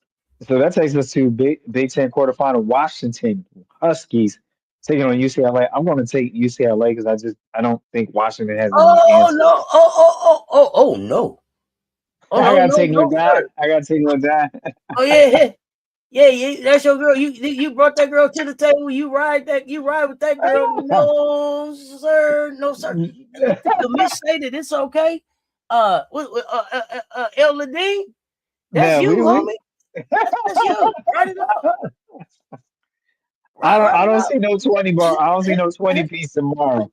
Speaker 2: so that takes us to Big Ten quarterfinal. Washington Huskies taking on UCLA. I'm going to take UCLA because I don't think Washington has any
Speaker 1: Oh
Speaker 2: answers.
Speaker 1: no! Oh no! Oh
Speaker 2: I
Speaker 1: no!
Speaker 2: got to
Speaker 1: No
Speaker 2: take
Speaker 1: no
Speaker 2: Ladon.
Speaker 1: sir!
Speaker 2: I got to take Ladon.
Speaker 1: Oh yeah. Yeah, that's your girl. You brought that girl to the table. You ride with that girl. No, sir. No, sir. Did the miss say that it's okay? El Ladine, that's
Speaker 2: No,
Speaker 1: you,
Speaker 2: we
Speaker 1: homie. That's you. Write it up. Write
Speaker 2: I
Speaker 1: it
Speaker 2: don't
Speaker 1: up.
Speaker 2: see no 20 bar. I don't see no 20 piece tomorrow.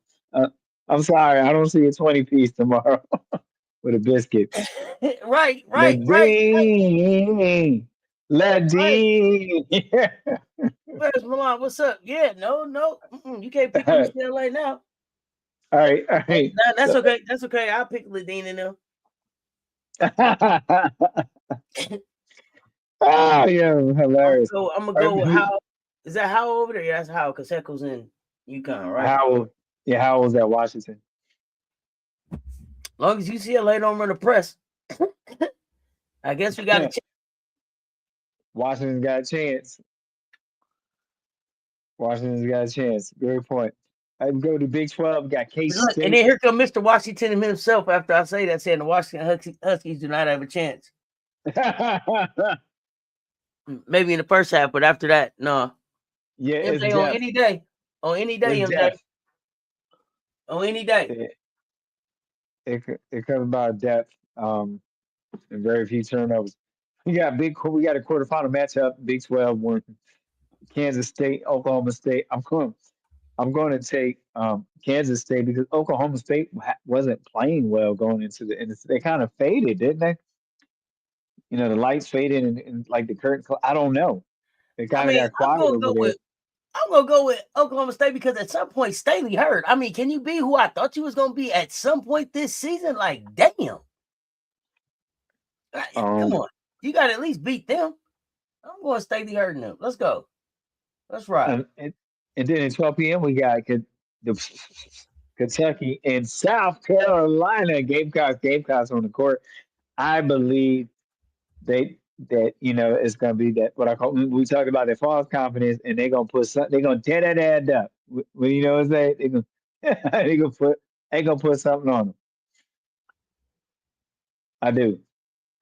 Speaker 2: I'm sorry, I don't see a 20 piece tomorrow with a biscuit.
Speaker 1: Right.
Speaker 2: Ladine,
Speaker 1: Right.
Speaker 2: Ladine.
Speaker 1: Where's Milan? What's up? Yeah, no. You can't pick
Speaker 2: All
Speaker 1: UCLA now.
Speaker 2: right, all right.
Speaker 1: Nah, that's
Speaker 2: So,
Speaker 1: okay. That's okay. I'll pick Ladine in them.
Speaker 2: oh yeah, hilarious.
Speaker 1: I'm gonna
Speaker 2: All
Speaker 1: go
Speaker 2: right,
Speaker 1: with how. Is that how over there? Yeah, that's how because Heckle's in UConn, right?
Speaker 2: how yeah, how was that Washington?
Speaker 1: Long as UCLA don't run the press, I guess we got a chance.
Speaker 2: Washington's got a chance. Washington's got a chance. Great point. I go to Big 12. Got K
Speaker 1: Look, and
Speaker 2: State.
Speaker 1: then here come Mr. Washington himself after I say that, saying the Washington Huskies do not have a chance. Maybe in the first half, but after that, no.
Speaker 2: Yeah, it's
Speaker 1: MJ on
Speaker 2: depth.
Speaker 1: any day. On any day,
Speaker 2: It's
Speaker 1: MJ.
Speaker 2: depth.
Speaker 1: On any day.
Speaker 2: It, it comes about depth. And very few turnovers. We got a quarterfinal matchup. Big 12 one. Kansas State, Oklahoma State. I'm going to take Kansas State because Oklahoma State wasn't playing well going into they kind of faded, didn't they? The lights faded and like the curtain. I don't know. It
Speaker 1: I
Speaker 2: kind of
Speaker 1: mean,
Speaker 2: got
Speaker 1: I'm
Speaker 2: quiet
Speaker 1: gonna
Speaker 2: over
Speaker 1: go
Speaker 2: there.
Speaker 1: I'm gonna go with Oklahoma State because at some point Staley hurt. I mean, can you be who I thought you was gonna be at some point this season? Like, damn. Come on. You gotta at least beat them. I'm going Staley hurting them. Let's go. Let's ride.
Speaker 2: And then at 12 p.m. we got Kentucky and South Carolina. Gamecocks on the court. I believe that it's gonna be that what I call we talk about their false confidence, and they're gonna put something. They're gonna tear that ad up. Well, you know what I'm saying? They gonna put something on them. I do.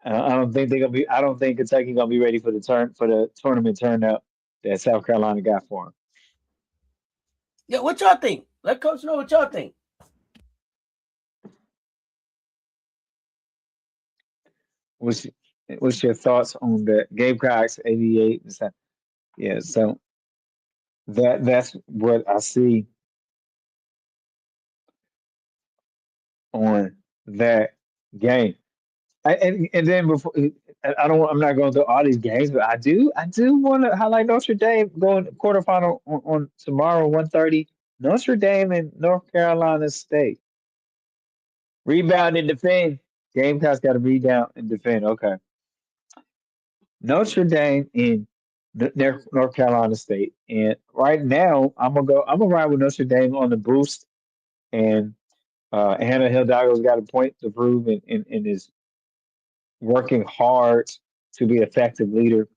Speaker 2: I don't think they're gonna be. I don't think Kentucky gonna be ready for the tournament turn up that South Carolina got for them.
Speaker 1: Yeah, what y'all think? Let Coach know what y'all think.
Speaker 2: What's your thoughts on the Gamecocks 88? Yeah, so that's what I see on that game. And then before I'm not going through all these games, but I do want to highlight Notre Dame going quarterfinal on tomorrow 1:30. Notre Dame and North Carolina State. Rebound and defend. Gamecocks got to rebound and defend. Okay. Notre Dame in North Carolina State. And right now I'm gonna ride with Notre Dame on the boost. And Hannah Hidalgo's got a point to prove and is working hard to be an effective leader.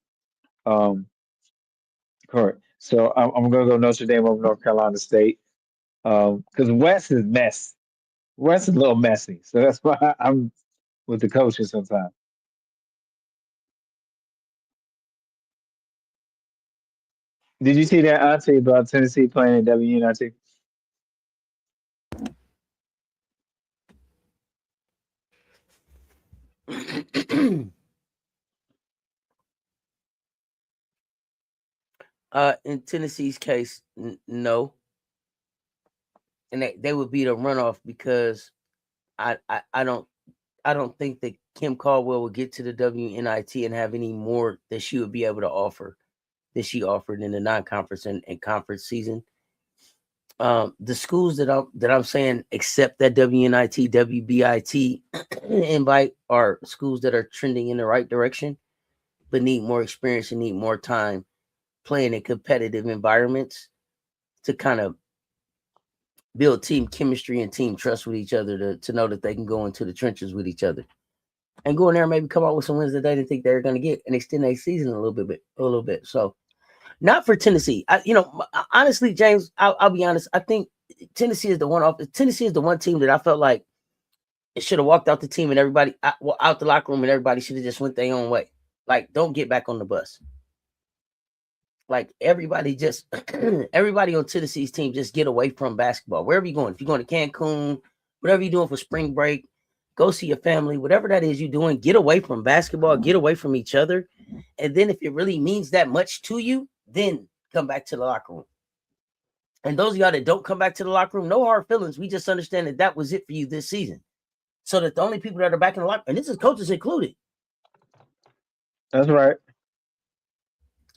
Speaker 2: Correct. So I'm gonna go Notre Dame over North Carolina State. Because West is mess. West is a little messy. So that's why I'm with the coaches sometimes. Did you see that auntie about Tennessee playing at WNIT?
Speaker 1: In Tennessee's case, no. And they would be the runoff because I don't think that Kim Caldwell will get to the WNIT and have any more that she would be able to offer that she offered in the non-conference and conference season. The schools that I'm saying accept that WNIT, WBIT invite are schools that are trending in the right direction, but need more experience and need more time playing in competitive environments to kind of build team chemistry and team trust with each other to know that they can go into the trenches with each other and go in there and maybe come out with some wins that they didn't think they were going to get and extend their season a little bit. So not for Tennessee. Honestly, James, I'll be honest. I think Tennessee is the one team that I felt like it should have walked out the team and everybody out the locker room and everybody should have just went their own way. Like, don't get back on the bus. Like everybody on Tennessee's team, just get away from basketball. Wherever you're going, if you're going to Cancun, whatever you're doing for spring break, go see your family, whatever that is you're doing, get away from basketball, get away from each other. And then if it really means that much to you, then come back to the locker room. And those of y'all that don't come back to the locker room, no hard feelings. We just understand that was it for you this season. So that the only people that are back in the locker, and this is coaches included.
Speaker 2: That's right.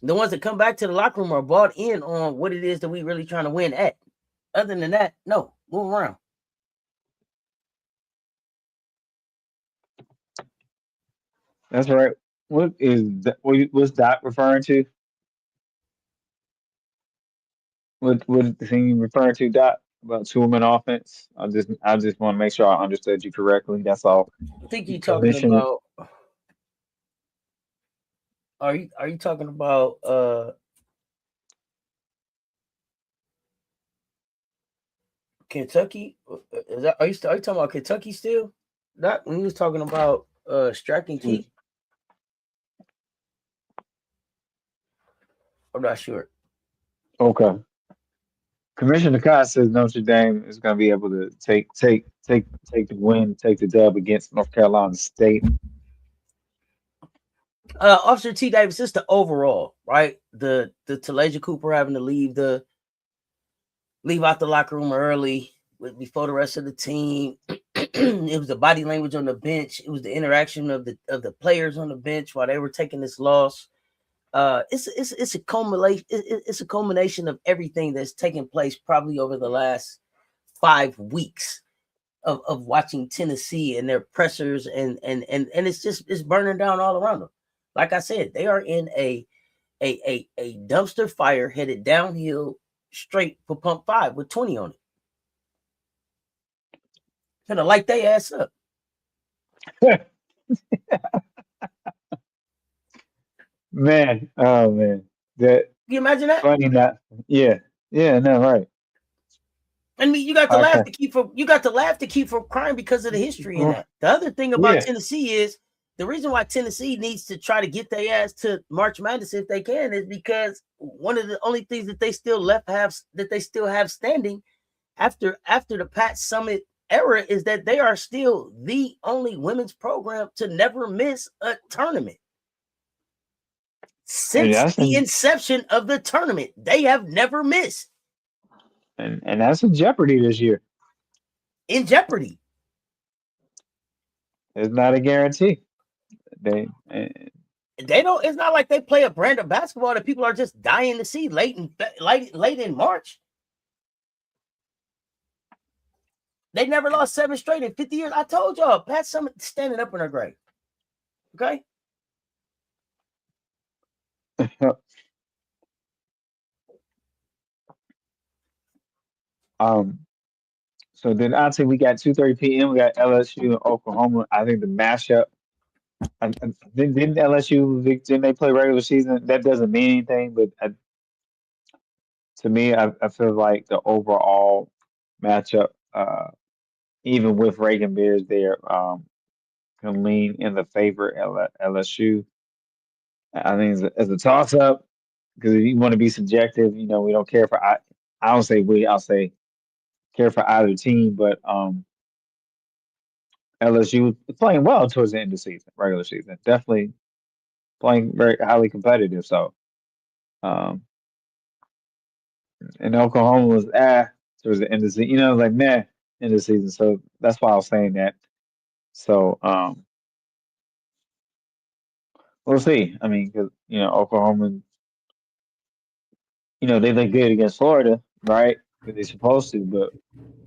Speaker 1: The ones that come back to the locker room are bought in on what it is that we really trying to win at. Other than that, no, move around.
Speaker 2: That's right. What's Doc referring to? What the thing you referring to, Doc, about two-woman offense? I just want to make sure I understood you correctly. That's all.
Speaker 1: I think you're talking
Speaker 2: Commission.
Speaker 1: about. Are you talking about Kentucky? Are you talking about Kentucky still? Not when you was talking about Strack and Key? I'm not sure.
Speaker 2: Okay. Commissioner Cox says Notre Dame is going to be able to take the win, take the dub against North Carolina State.
Speaker 1: Officer T. Davis, just the overall, right? The Talasia Cooper having to leave out the locker room early before the rest of the team. It was the body language on the bench. It was the interaction of the players on the bench while they were taking this loss. It's a culmination. It's a culmination of everything that's taken place probably over the last 5 weeks of watching Tennessee and their pressures and it's burning down all around them. Like I said, they are in a dumpster fire headed downhill straight for pump 5 with 20 on it. Gonna light they ass up.
Speaker 2: Man, oh man, that
Speaker 1: Can you imagine that?
Speaker 2: funny that. Yeah, yeah, no, right.
Speaker 1: I mean, you got to laugh
Speaker 2: Okay.
Speaker 1: to keep from crying because of the history in that. The other thing about
Speaker 2: Yeah,
Speaker 1: Tennessee is the reason why Tennessee needs to try to get their ass to March Madness if they can is because one of the only things that they still have standing after the Pat Summit era is that they are still the only women's program to never miss a tournament.
Speaker 2: and
Speaker 1: Since
Speaker 2: that's
Speaker 1: the
Speaker 2: in,
Speaker 1: inception of the tournament, they have never missed
Speaker 2: and that's in jeopardy this year.
Speaker 1: in jeopardy.
Speaker 2: It's not a guarantee. They
Speaker 1: They don't. It's not like they play a brand of basketball that people are just dying to see late in March. They never lost 7 straight in 50 years. I told y'all, Pat Summit standing up in her grave. Okay.
Speaker 2: um. So then I'd say we got 2:30 p.m. We got LSU and Oklahoma. I think the mashup. Didn't LSU didn't they play regular season? That doesn't mean anything, but to me, I feel like the overall matchup, even with Reagan Bears there, can lean in the favor of LSU. I think it's a toss up because if you want to be subjective, we don't care for I don't say we, I'll say care for either team, but LSU is playing well towards the end of the season, regular season, definitely playing very highly competitive. So, um, and Oklahoma was towards the end of the season, like meh end of the season. So that's why I was saying that. So, we'll see. I mean, because Oklahoma, they look good against Florida, right? Because they're supposed to. But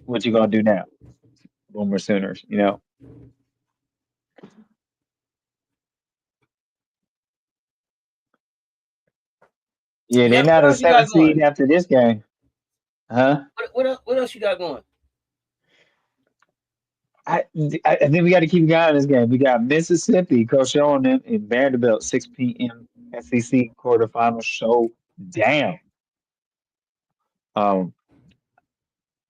Speaker 2: what you gonna do now? Boomer Sooners, Yeah, they're
Speaker 1: Yeah.
Speaker 2: not
Speaker 1: What
Speaker 2: a
Speaker 1: else you got
Speaker 2: seven
Speaker 1: going?
Speaker 2: seed after this game, huh?
Speaker 1: What else you got going?
Speaker 2: I I think we got to keep an eye on this game. We got Mississippi, Coach Owen in Vanderbilt, 6 p.m. SEC quarterfinal showdown. Um,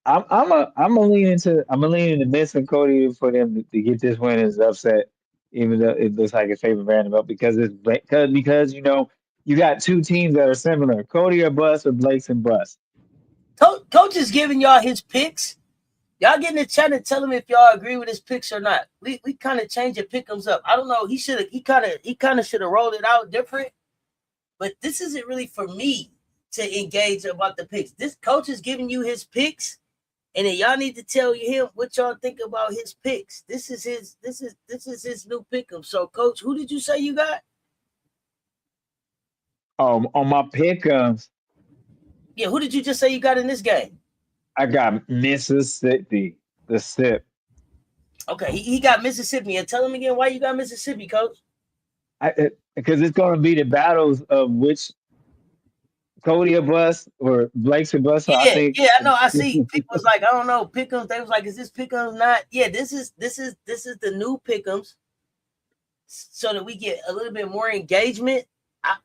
Speaker 2: I'm a lean into Miss and Cody for them to get this win as upset, even though it looks like it's favor Vanderbilt because you got two teams that are similar, Cody or bust or Blake's and bust.
Speaker 1: Coach is giving y'all his picks. Y'all get in the chat and tell him if y'all agree with his picks or not. We kind of change the pick'ems up. I don't know. He kind of should have rolled it out different. But this isn't really for me to engage about the picks. This coach is giving you his picks, and then y'all need to tell him what y'all think about his picks. This is his new pick'em. So, coach, who did you say you got?
Speaker 2: On my pickups,
Speaker 1: Yeah, who did you just say you got in this game?
Speaker 2: I got Mississippi, the SIP.
Speaker 1: Okay, he got Mississippi. And tell him again why you got Mississippi, coach.
Speaker 2: Because it's going to be the battles of which Cody a bus or Blake's a bus. So I
Speaker 1: Yeah,
Speaker 2: think
Speaker 1: yeah, I know. I see people was like, I don't know, pick'ems. They was like, is this pick'ems not? Yeah, this is the new pick'ems, so that we get a little bit more engagement.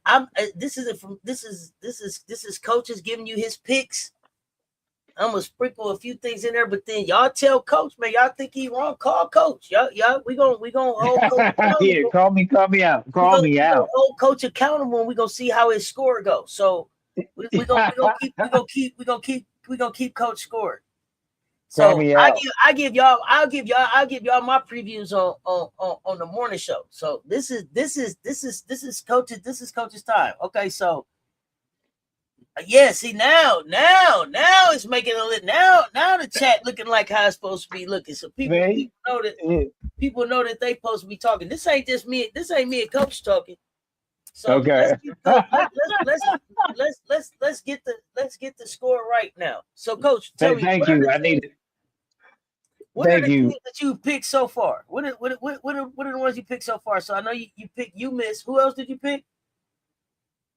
Speaker 1: I'm this isn't from this is coaches giving you his picks. I'm gonna sprinkle a few things in there, but then y'all tell coach, man, y'all think he wrong? Call coach. Y'all, we gonna hold coach
Speaker 2: yeah,
Speaker 1: accountable.
Speaker 2: call me out, call me
Speaker 1: We gonna
Speaker 2: out,
Speaker 1: hold coach accountable, and we gonna see how his score goes. So we gonna keep coach scored.
Speaker 2: call
Speaker 1: So
Speaker 2: me out.
Speaker 1: I'll give y'all my previews on the morning show. So this is coach's time. Okay, so yeah, see now it's making a lit now the chat looking like how it's supposed to be looking. So
Speaker 2: Man,
Speaker 1: people know that they supposed to be talking. This ain't just me. This ain't me and coach talking. So let's
Speaker 2: Okay.
Speaker 1: get the let's get the score right now. So, Coach, tell me
Speaker 2: Thank you. I need it.
Speaker 1: what are
Speaker 2: Thank
Speaker 1: the
Speaker 2: you.
Speaker 1: teams that you picked so far? What are the ones you picked so far? So I know you picked UMass. Who else did you pick?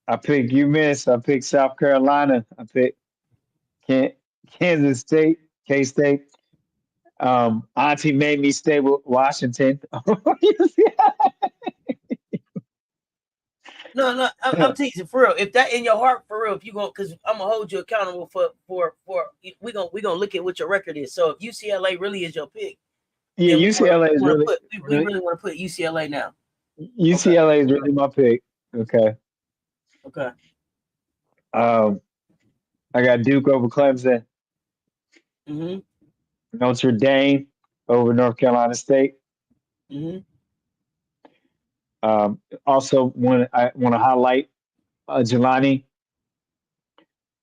Speaker 2: I picked UMass. I picked South Carolina. I picked Kan- Kansas State, K State. Auntie made me stay with Washington.
Speaker 1: No, no, I'm teasing for real. If that in your heart for real, if you go, because I'm gonna hold you accountable for we gonna look at what your record is. So if UCLA really is your pick,
Speaker 2: Yeah,
Speaker 1: then
Speaker 2: UCLA is really,
Speaker 1: we
Speaker 2: really
Speaker 1: really want to put UCLA now. Okay,
Speaker 2: UCLA is really my pick. Okay.
Speaker 1: okay.
Speaker 2: Um, I got Duke over Clemson,
Speaker 1: Mm-hmm.
Speaker 2: Notre Dame over North Carolina State.
Speaker 1: Mm-hmm.
Speaker 2: Also, want to highlight Jelani,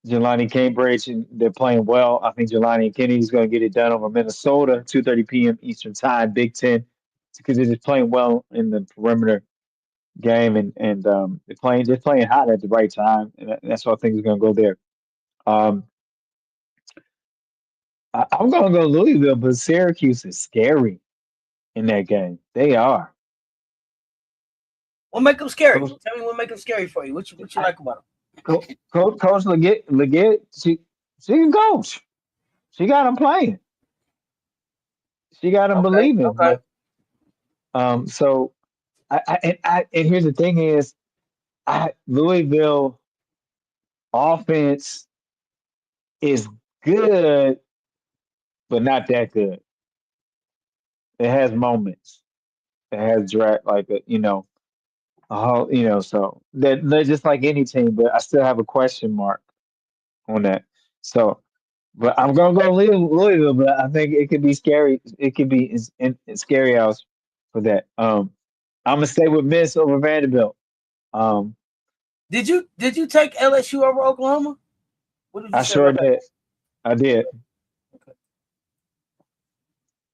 Speaker 2: Jelani Cambridge, and they're playing well. I think Jelani and Kennedy's going to get it done over Minnesota, 2:30 p.m. Eastern Time, Big Ten, because they're just playing well in the perimeter game, and they're playing hot at the right time, and that's why I think it's going to go there. Um, I'm going to go Louisville, but Syracuse is scary in that game. They are.
Speaker 1: What make them scary?
Speaker 2: Coach,
Speaker 1: Tell me what make them scary for you. What you
Speaker 2: I,
Speaker 1: like about
Speaker 2: Coach Leggett, she can coach. She got him playing. She got
Speaker 1: them?
Speaker 2: him
Speaker 1: Okay,
Speaker 2: believing.
Speaker 1: okay.
Speaker 2: So and here's the thing is, Louisville offense is good, but not that good. It has moments. It has drag like a whole, so they're just like any team, but I still have a question mark on that. So, but I'm gonna go Louisville, but I think it could be scary. It could be in scary house for that. I'm gonna stay with Miss over Vanderbilt. Um,
Speaker 1: Did you take LSU over Oklahoma? What did you
Speaker 2: I
Speaker 1: say
Speaker 2: sure
Speaker 1: about that?
Speaker 2: did. I did.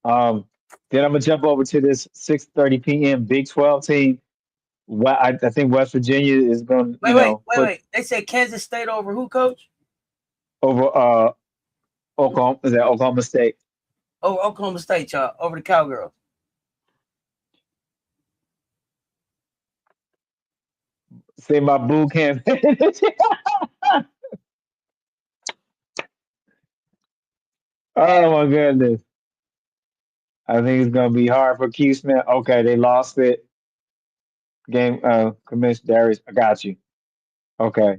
Speaker 2: Um, then I'm gonna jump over to this 6:30 p.m. Big 12 team. I think West Virginia is going to, put
Speaker 1: Wait. They said Kansas State over who, Coach?
Speaker 2: over Oklahoma. Is that Oklahoma State?
Speaker 1: Over Oklahoma State, y'all. Over the Cowgirls.
Speaker 2: See my boot camp. Oh my goodness. I think it's gonna be hard for Q Smith. Okay, they lost it. Game Commissioner Darius. I got you. Okay.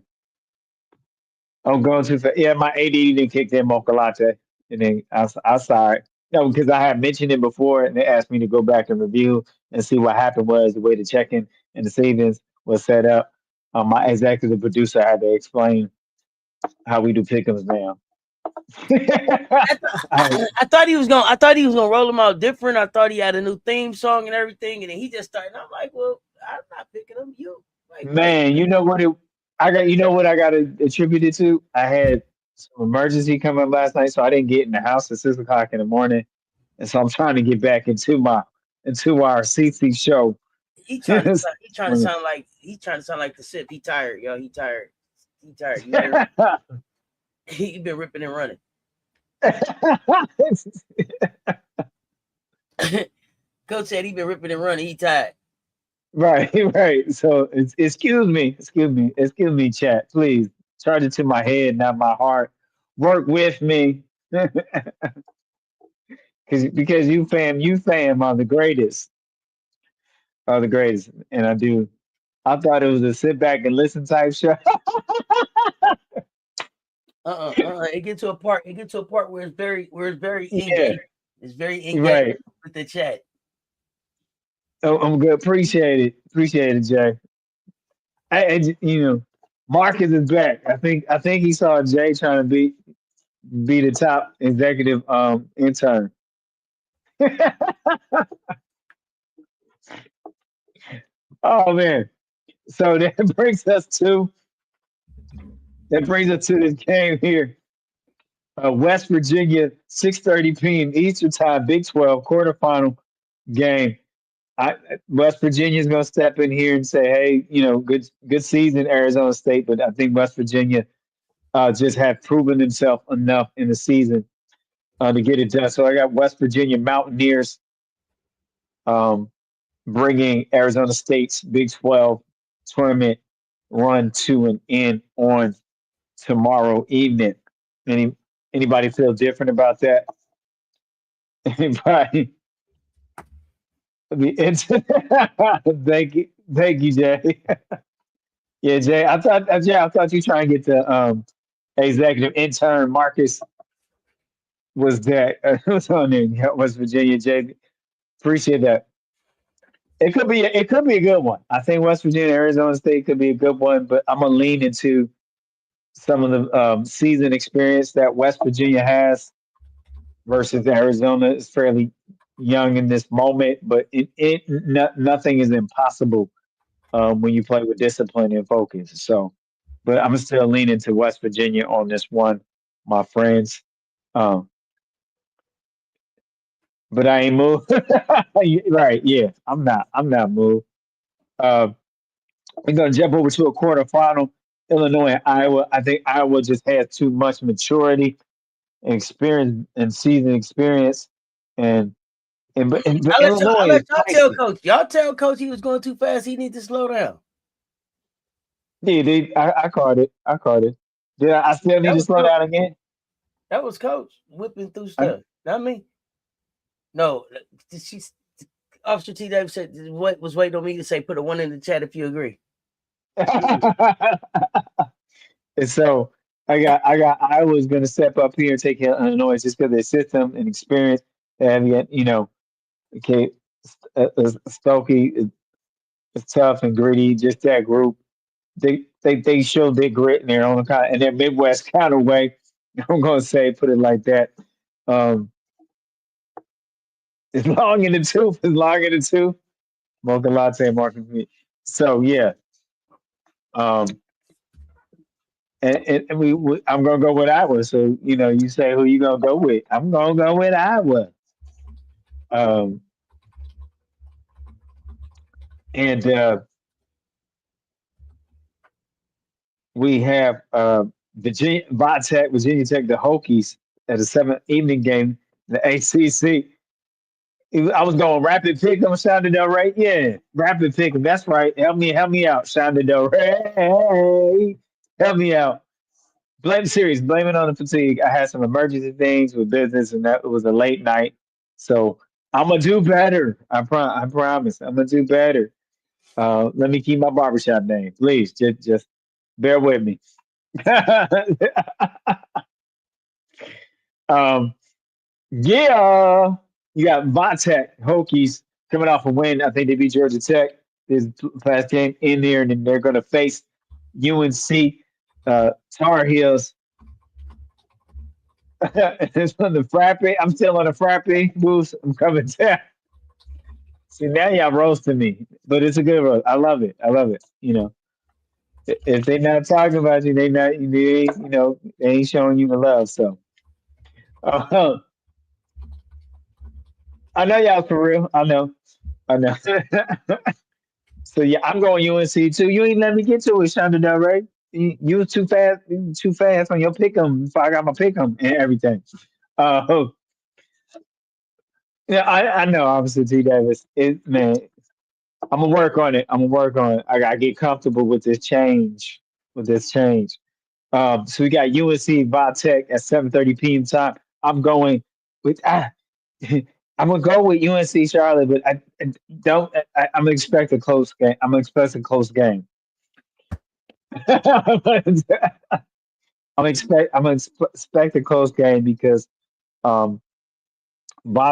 Speaker 2: I'm going to say, yeah, my AD didn't kick in Mocha Latte. And then I saw it. No, because I had mentioned it before and they asked me to go back and review and see what happened was the way the check-in and the savings was set up. My executive producer had to explain how we do pick'ems now.
Speaker 1: I, th-
Speaker 2: I,
Speaker 1: I thought he was gonna roll them out different. I thought he had a new theme song and everything, and then he just started. And I'm like, well, I'm not picking him. You wait.
Speaker 2: man, you know what I got to attribute it to? I had some emergency come up last night, so I didn't get in the house at 6 o'clock in the morning. And so I'm trying to get back into our CC show.
Speaker 1: He trying to sound like the sip. He tired, yo. He tired. He tired. You heard? He been ripping and running. Coach said he been ripping and running. He tired.
Speaker 2: Right, right. So excuse me, chat, please. Charge it to my head, not my heart. Work with me, because you fam are the greatest, and I do. I thought it was a sit back and listen type show.
Speaker 1: It get to a part. It get to a part where it's very
Speaker 2: Yeah,
Speaker 1: engaged. It's very engaged
Speaker 2: right.
Speaker 1: with the chat.
Speaker 2: I'm good. Appreciate it, Jay. Marcus is back. I think he saw Jay trying to be the top executive intern. Oh man. So that brings us to this game here. West Virginia, 6:30 p.m. Eastern Time, Big 12 quarterfinal game. I West Virginia's going to step in here and say, "Hey, good season, Arizona State." But I think West Virginia just have proven themselves enough in the season to get it done. So I got West Virginia Mountaineers um, bringing Arizona State's Big 12 tournament run to an end on tomorrow evening. Any Anybody feel different about that? Anybody? Thank you, Jay. Yeah, Jay. I thought you trying to get the executive intern Marcus was that was on there. Yeah, West Virginia, Jay. Appreciate that. It could be a good one. I think West Virginia, Arizona State could be a good one, but I'm gonna lean into some of the season experience that West Virginia has versus Arizona is fairly young in this moment, but nothing is impossible when you play with discipline and focus. So, but I'm still leaning to West Virginia on this one, my friends. Um, but I ain't moved. Right? Yeah, I'm not. I'm not moved. Uh, we're gonna jump over to a quarterfinal. Illinois and Iowa. I think Iowa just has too much maturity and experience and season experience, and but
Speaker 1: I
Speaker 2: Illinois is
Speaker 1: let y'all tell
Speaker 2: feisty.
Speaker 1: coach. Y'all tell coach he was going too fast. He need to slow down.
Speaker 2: I caught it. I caught it. Did I still need
Speaker 1: That
Speaker 2: to
Speaker 1: was
Speaker 2: slow
Speaker 1: coach.
Speaker 2: down again?
Speaker 1: That was coach whipping through
Speaker 2: I,
Speaker 1: stuff. Not me. No, she's Officer T. Davis said what was waiting on me to say. Put a one in the chat if you agree.
Speaker 2: and so I got Iowa's going to step up here and take Illinois just because their system and experience. And yet, okay, Stokey is tough and gritty. Just that group, they show their grit in their own kind in their Midwest kind of way. I'm going to say, put it like that. Um, it's long in the tooth. It's long in the tooth. Mocha latte, market me. So yeah, um, I'm gonna go with Iowa. So you say who you gonna go with? I'm gonna go with Iowa. Um, and we have Virginia Tech, the Hokies at a 7 evening game, the ACC. I was going rapid pick them, Shonda Del Rey. Yeah, rapid pick 'em. That's right. Help me out, Shonda Del Rey. Help me out. Blame series, blame it on the fatigue. I had some emergency things with business, and that was a late night. So I'm gonna do better. I promise. I'm gonna do better. Let me keep my barbershop name, please. Just bear with me. um, yeah, you got Vatech Hokies coming off a win. I think they beat Georgia Tech this past game in there, and then they're gonna face UNC Tar Heels. It's on the frappe. I'm still on the frappe booth. I'm coming down. See, now y'all roasting me, but it's a good roast. I love it. I love it. If they not talking about you, they ain't showing you the love. So, uh, I know y'all for real. I know. So yeah, I'm going UNC too. You ain't let me get to it, Shonda Del Rey. You was too fast on your pick 'em. Before I got my pick 'em and everything. Uh, yeah, I know. Obviously, T Davis. Man, I'm gonna work on it. I'm gonna work on it. I gotta get comfortable with this change. With this change. So we got UNC Tech at 7:30 p.m. time. I'm going with I'm gonna go with UNC Charlotte, but I don't. I'm gonna expect a close game. I'm gonna expect a close game. I'm gonna expect a close game because um,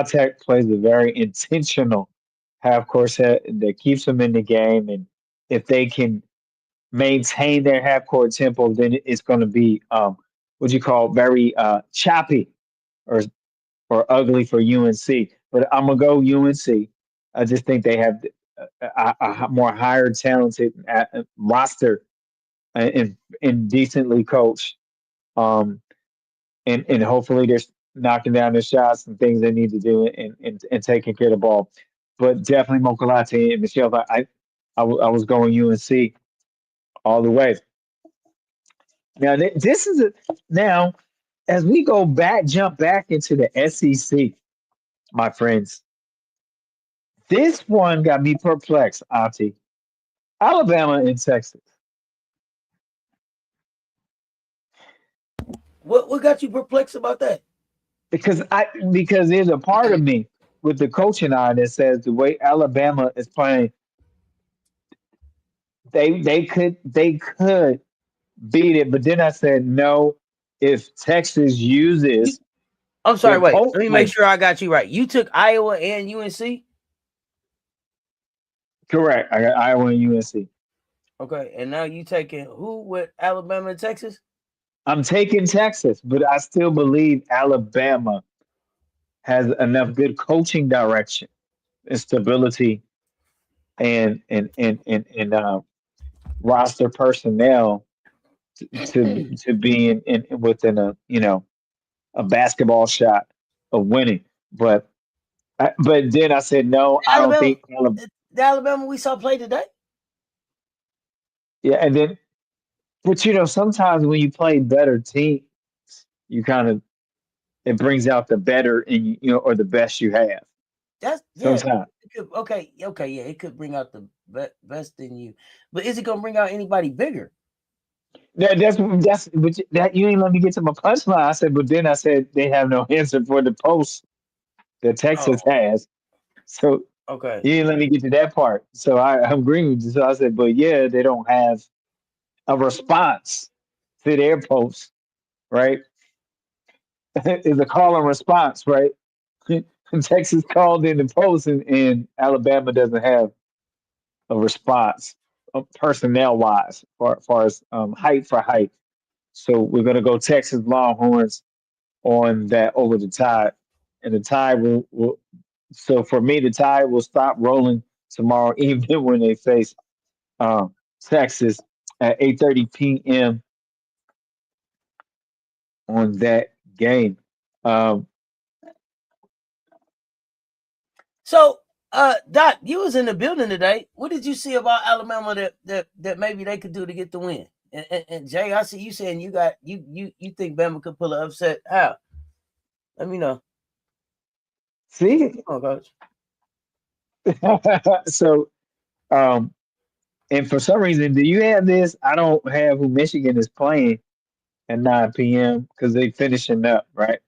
Speaker 2: Tech plays a very intentional half court set that keeps them in the game, and if they can maintain their half court tempo, then it's going to be what you call very choppy or ugly for UNC. But I'm gonna go UNC. I just think they have a more higher talented roster and decently coached. Um, and hopefully they're knocking down the shots and things they need to do and taking care of the ball. but definitely Mocha Latte and Michelle. I was going UNC all the way. Now this is a now as we go back, jump back into the SEC, my friends. This one got me perplexed, Auntie. Alabama and Texas.
Speaker 1: What got you perplexed about that?
Speaker 2: Because there's a part of me with the coaching eye that says the way Alabama is playing, they could beat it. But then I said no. If Texas
Speaker 1: You,
Speaker 2: uses
Speaker 1: I'm sorry.
Speaker 2: their
Speaker 1: Wait.
Speaker 2: post
Speaker 1: Let me make
Speaker 2: play,
Speaker 1: sure I got you right. You took Iowa and UNC.
Speaker 2: correct. I got Iowa and UNC.
Speaker 1: Okay, and now you taking who with Alabama and Texas?
Speaker 2: I'm taking Texas, but I still believe Alabama has enough good coaching direction and stability and roster personnel to be within a basketball shot of winning. But then I said no, I don't
Speaker 1: Alabama,
Speaker 2: think Alabama.
Speaker 1: the Alabama we saw play today.
Speaker 2: Yeah, and then but sometimes when you play better teams, you kind of it brings out the better in or the best you have.
Speaker 1: That's yeah.
Speaker 2: Sometimes.
Speaker 1: Okay, yeah. It could bring out the best in you, but is it gonna bring out anybody bigger?
Speaker 2: That you ain't let me get to my punchline. I said, but then I said they have no answer for the post that Texas
Speaker 1: Oh,
Speaker 2: has. So
Speaker 1: okay.
Speaker 2: you didn't let me get to that part. So I'm agreeing with you. So I said, but yeah, they don't have a response to their post, right? Is a call and response, right? Texas called in the post, and Alabama doesn't have a response, personnel wise, far as height for height. So we're gonna go Texas Longhorns on that over the Tide, and the Tide will. So for me, the Tide will stop rolling tomorrow evening when they face Texas at 8:30 p.m. on that game. Um,
Speaker 1: So, Doc, you was in the building today. What did you see about Alabama that maybe they could do to get the win? And Jay, I see you saying you think Bama could pull an upset. How? Let me know.
Speaker 2: see,
Speaker 1: Come on, coach.
Speaker 2: so and for some reason, do you have this? I don't have who Michigan is playing at 9 p.m. because they finishing up, right?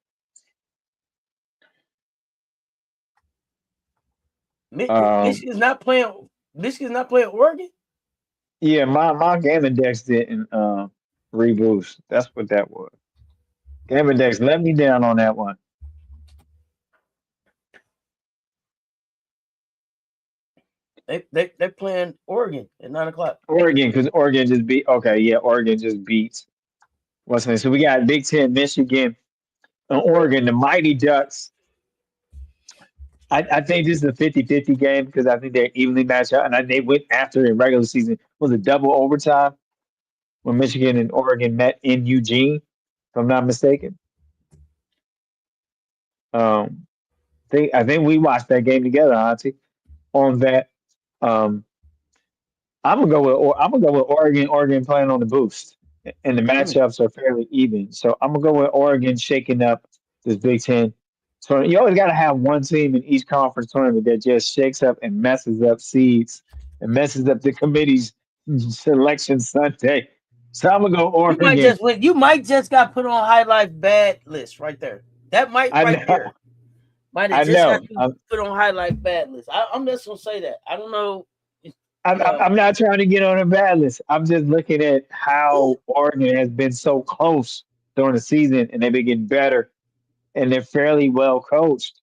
Speaker 2: Um,
Speaker 1: Michigan's not playing. Michigan's not playing Oregon.
Speaker 2: yeah, my Game Index didn't reboost. That's what that was. Game Index let me down on that one.
Speaker 1: They're playing Oregon at 9 o'clock.
Speaker 2: Oregon, because Oregon just beat. Okay, yeah, Oregon just beats. What's name? So we got Big Ten, Michigan, and Oregon, the Mighty Ducks. I think this is a 50-50 game because I think they're evenly matched up, and they went after in regular season. Was it double overtime when Michigan and Oregon met in Eugene, if I'm not mistaken? Um, I think we watched that game together, Auntie. On that, um, I'm gonna go with Oregon. Oregon playing on the boost, and the
Speaker 1: Hmm.
Speaker 2: matchups are fairly even. So I'm gonna go with Oregon shaking up this Big Ten tournament. You always got to have one team in each conference tournament that just shakes up and messes up seeds and messes up the committee's selection Sunday. So I'm gonna go
Speaker 1: You might
Speaker 2: Oregon.
Speaker 1: just win. You might just got put on highlight bad list right there. That might
Speaker 2: I
Speaker 1: right
Speaker 2: know.
Speaker 1: there might have
Speaker 2: I
Speaker 1: just got
Speaker 2: know.
Speaker 1: you put on highlight bad list. I'm just gonna say that. I don't know.
Speaker 2: I'm,
Speaker 1: You
Speaker 2: I'm
Speaker 1: know.
Speaker 2: I'm not trying to get on a bad list. I'm just looking at how Oregon has been so close during the season, and they've been getting better, and they're fairly well coached.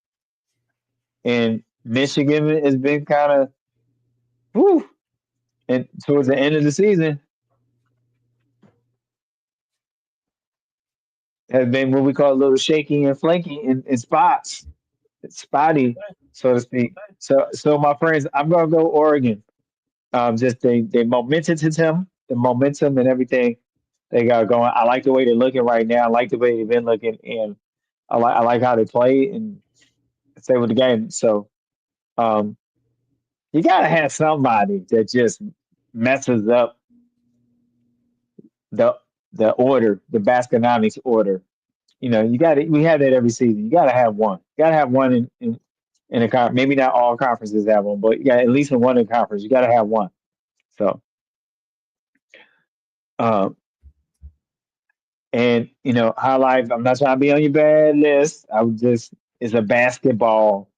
Speaker 2: And Michigan has been kind of, whew, and towards the end of the season, has been what we call a little shaky and flaky in spots. It's spotty, so to speak. So my friends, I'm gonna go Oregon. Just the momentum and everything they got going. I like the way they're looking right now. I like the way they've been looking, and I like how they play and stay with the game. So, um, You gotta have somebody that just messes up the the order, the Basconomics order. You got to we have that every season. You gotta have one. You gotta have one in a conference. Maybe not all conferences have one, but you got at least in one in conference. You gotta have one. So um and highlight. I'm not trying to be on your bad list. I was just it's a basketball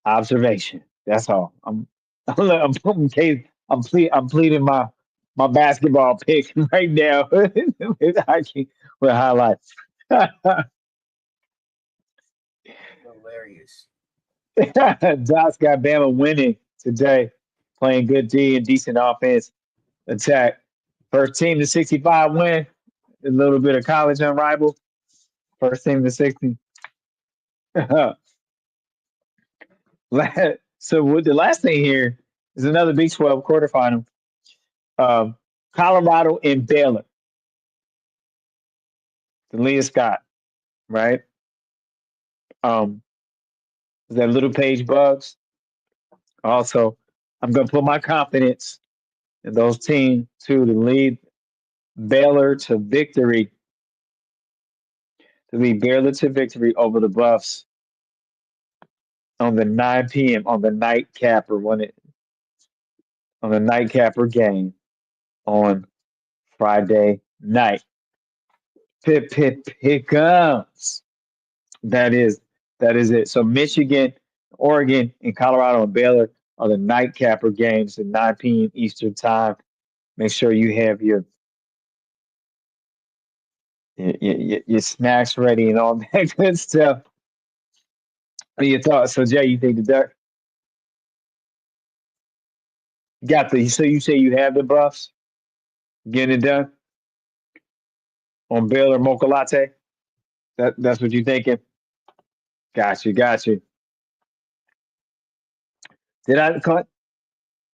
Speaker 2: observation. That's all. I'm pleading my basketball pick right now with hockey with highlights.
Speaker 1: Hilarious.
Speaker 2: Dots got Bama winning today, playing good D and decent offense attack. First team to 65 win. A little bit of college unrivaled. First team to 60. So with the last thing here is another Big 12 quarterfinal. Um, Colorado and Baylor. The Leah Scott, right? Um, that little page bugs. Also, I'm gonna put my confidence in those teams to lead Baylor to victory, to lead Baylor to victory over the Buffs on the 9 p.m. on the nightcapper on the nightcapper game on Friday night. Pickums. That is that is it. So Michigan, Oregon, and Colorado and Baylor are the nightcapper games at 9 p.m. Eastern time. Make sure you have your snacks ready and all that good stuff. What are your thoughts? So Jay, you think the Duck got the so you say you have the Buffs getting it done on Baylor Mocha Latte? That's what you thinking? Got you, got you. Did I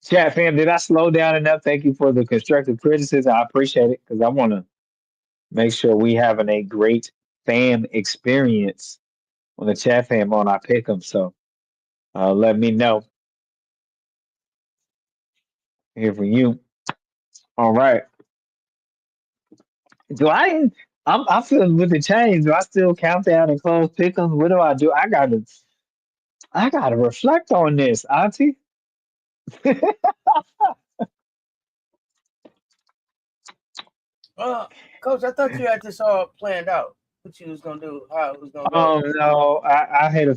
Speaker 2: chat fam? Did I slow down enough? Thank you for the constructive criticism. I appreciate it because I want to make sure we having a great fam experience on the chat fam on our pick 'em. So let me know here from you. All right. Do I'm feeling with the change. Do I still count down and close pick 'em? What do I do? I gotta reflect on this, Auntie.
Speaker 1: Coach, I thought you had this all planned out. What you was gonna do, how it was gonna go.
Speaker 2: No, I had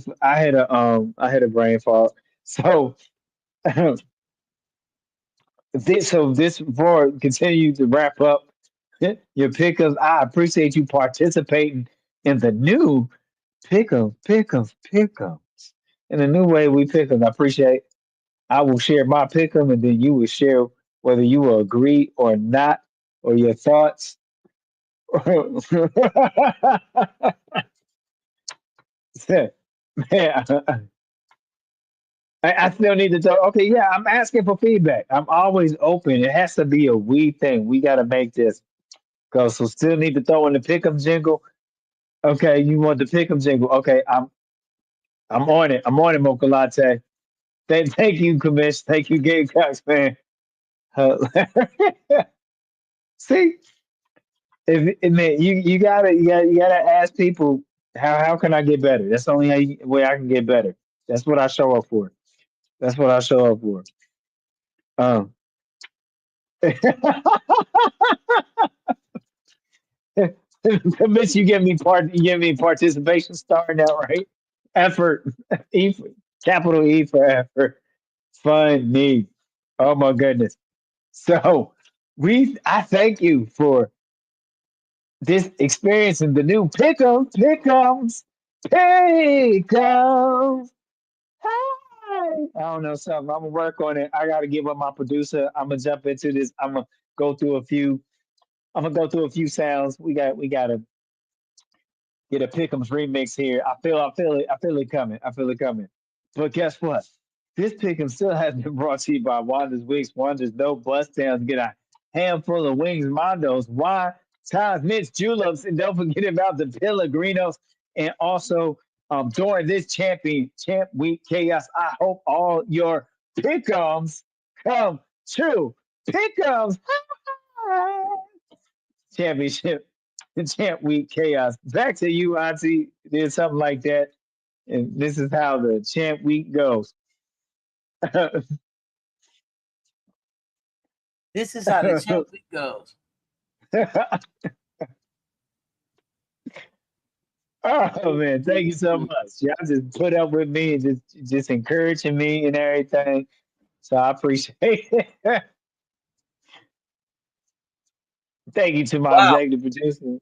Speaker 2: a brain fog. So this before continue to wrap up your pick'ems. I appreciate you participating in the new pick'ems. In the new way we pick 'em. I appreciate. I will share my pick'em, and then you will share whether you will agree or not, or your thoughts. Man, I still need to talk. Okay, yeah, I'm asking for feedback. I'm always open. It has to be a we thing. We got to make this go. So still need to throw in the pick'em jingle. Okay, you want the pick'em jingle? Okay, I'm on it. I'm on it, Mocha Latte. Thank you, Commish. Thank you, Gamecocks fan. Uh, See, if man, you gotta ask people how can I get better. That's the only way I can get better. That's what I show up for. That's what I show up for. Um, Commish, you give me participation star now, right? Effort, E, capital E for effort. Funny. Oh my goodness. So I thank you for this experience in the new pickums. Hey, I don't know something. I'm gonna work on it. I gotta give up my producer. I'm gonna jump into this. Go through a few. I'm gonna go through a few sounds. We gotta get a pickums remix here. I feel it. I feel it coming. I feel it coming. But guess what? This pick'em still has been brought to you by Wanda's Wigs. Wanda's no bust downs. Get a handful of wings, Mondos, wine, ties, mints, juleps, and don't forget about the Pellegrinos. And also, during this champ week chaos, I hope all your Pick'ems come true. Pick'ems championship, champ week chaos. Back to you, Auntie. Did something like that, and this is how the champ week goes.
Speaker 1: This is how the champ week goes.
Speaker 2: Oh man, thank you so much. Y'all just put up with me and just encouraging me and everything. So I appreciate it. Thank you to my
Speaker 1: Wow.
Speaker 2: executive producer.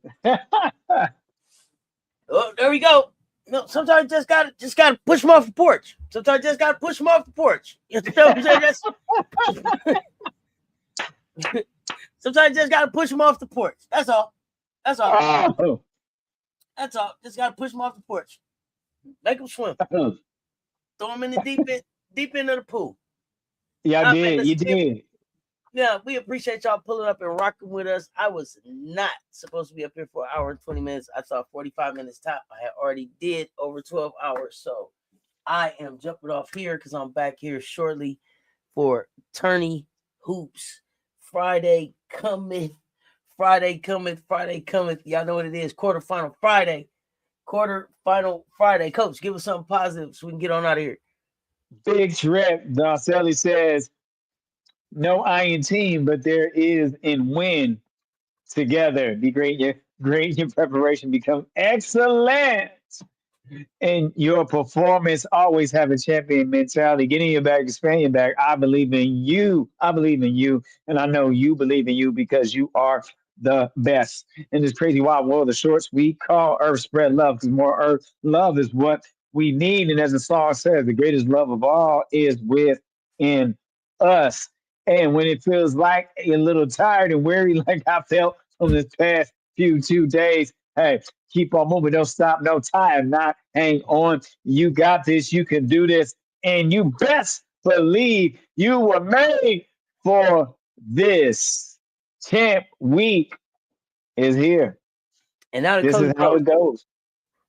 Speaker 1: Oh, there we go. No, sometimes you just gotta push them off the porch. Sometimes you just gotta push them off the porch. You know what I'm saying? Sometimes you just gotta push them off the porch. That's all. That's all.
Speaker 2: Oh.
Speaker 1: That's all. Just gotta push them off the porch. Make them swim. Throw them in the deep end of the pool.
Speaker 2: Yeah, I did. You did.
Speaker 1: Yeah, we appreciate y'all pulling up and rocking with us. I was not supposed to be up here for an hour and 20 minutes. I thought 45 minutes top. I had already did over 12 hours. So I am jumping off here because I'm back here shortly for Tourney Hoops. Friday coming. Friday coming. Y'all know what it is. Quarterfinal Friday. Coach, give us something positive so we can get on out of here.
Speaker 2: Big trip. Darcelli says, no iron team, but there is in win together. Be great. Your preparation become excellent. And your performance always have a champion mentality. Getting your back, expanding your back. I believe in you. I believe in you. And I know you believe in you because you are the best. In this crazy wild world of shorts, we call Earth spread love because more Earth love is what we need. And as the song says, the greatest love of all is within us. And when it feels like you're a little tired and weary, like I felt from this past few 2 days, hey, keep on moving. Don't stop. No time. Not hang on. You got this. You can do this. And you best believe you were made for this. Champ week is here.
Speaker 1: And now
Speaker 2: This is how it goes.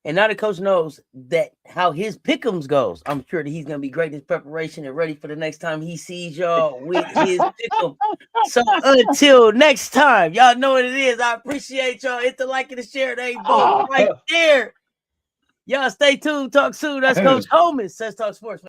Speaker 1: And now the coach knows that how his pick'ems goes. I'm sure that he's going to be great in his preparation and ready for the next time he sees y'all with his pick'em. So until next time, y'all know what it is. I appreciate y'all. Hit the like and the share. They both right there. Y'all stay tuned. Talk soon. That's Coach Holman. Says Talk Sports.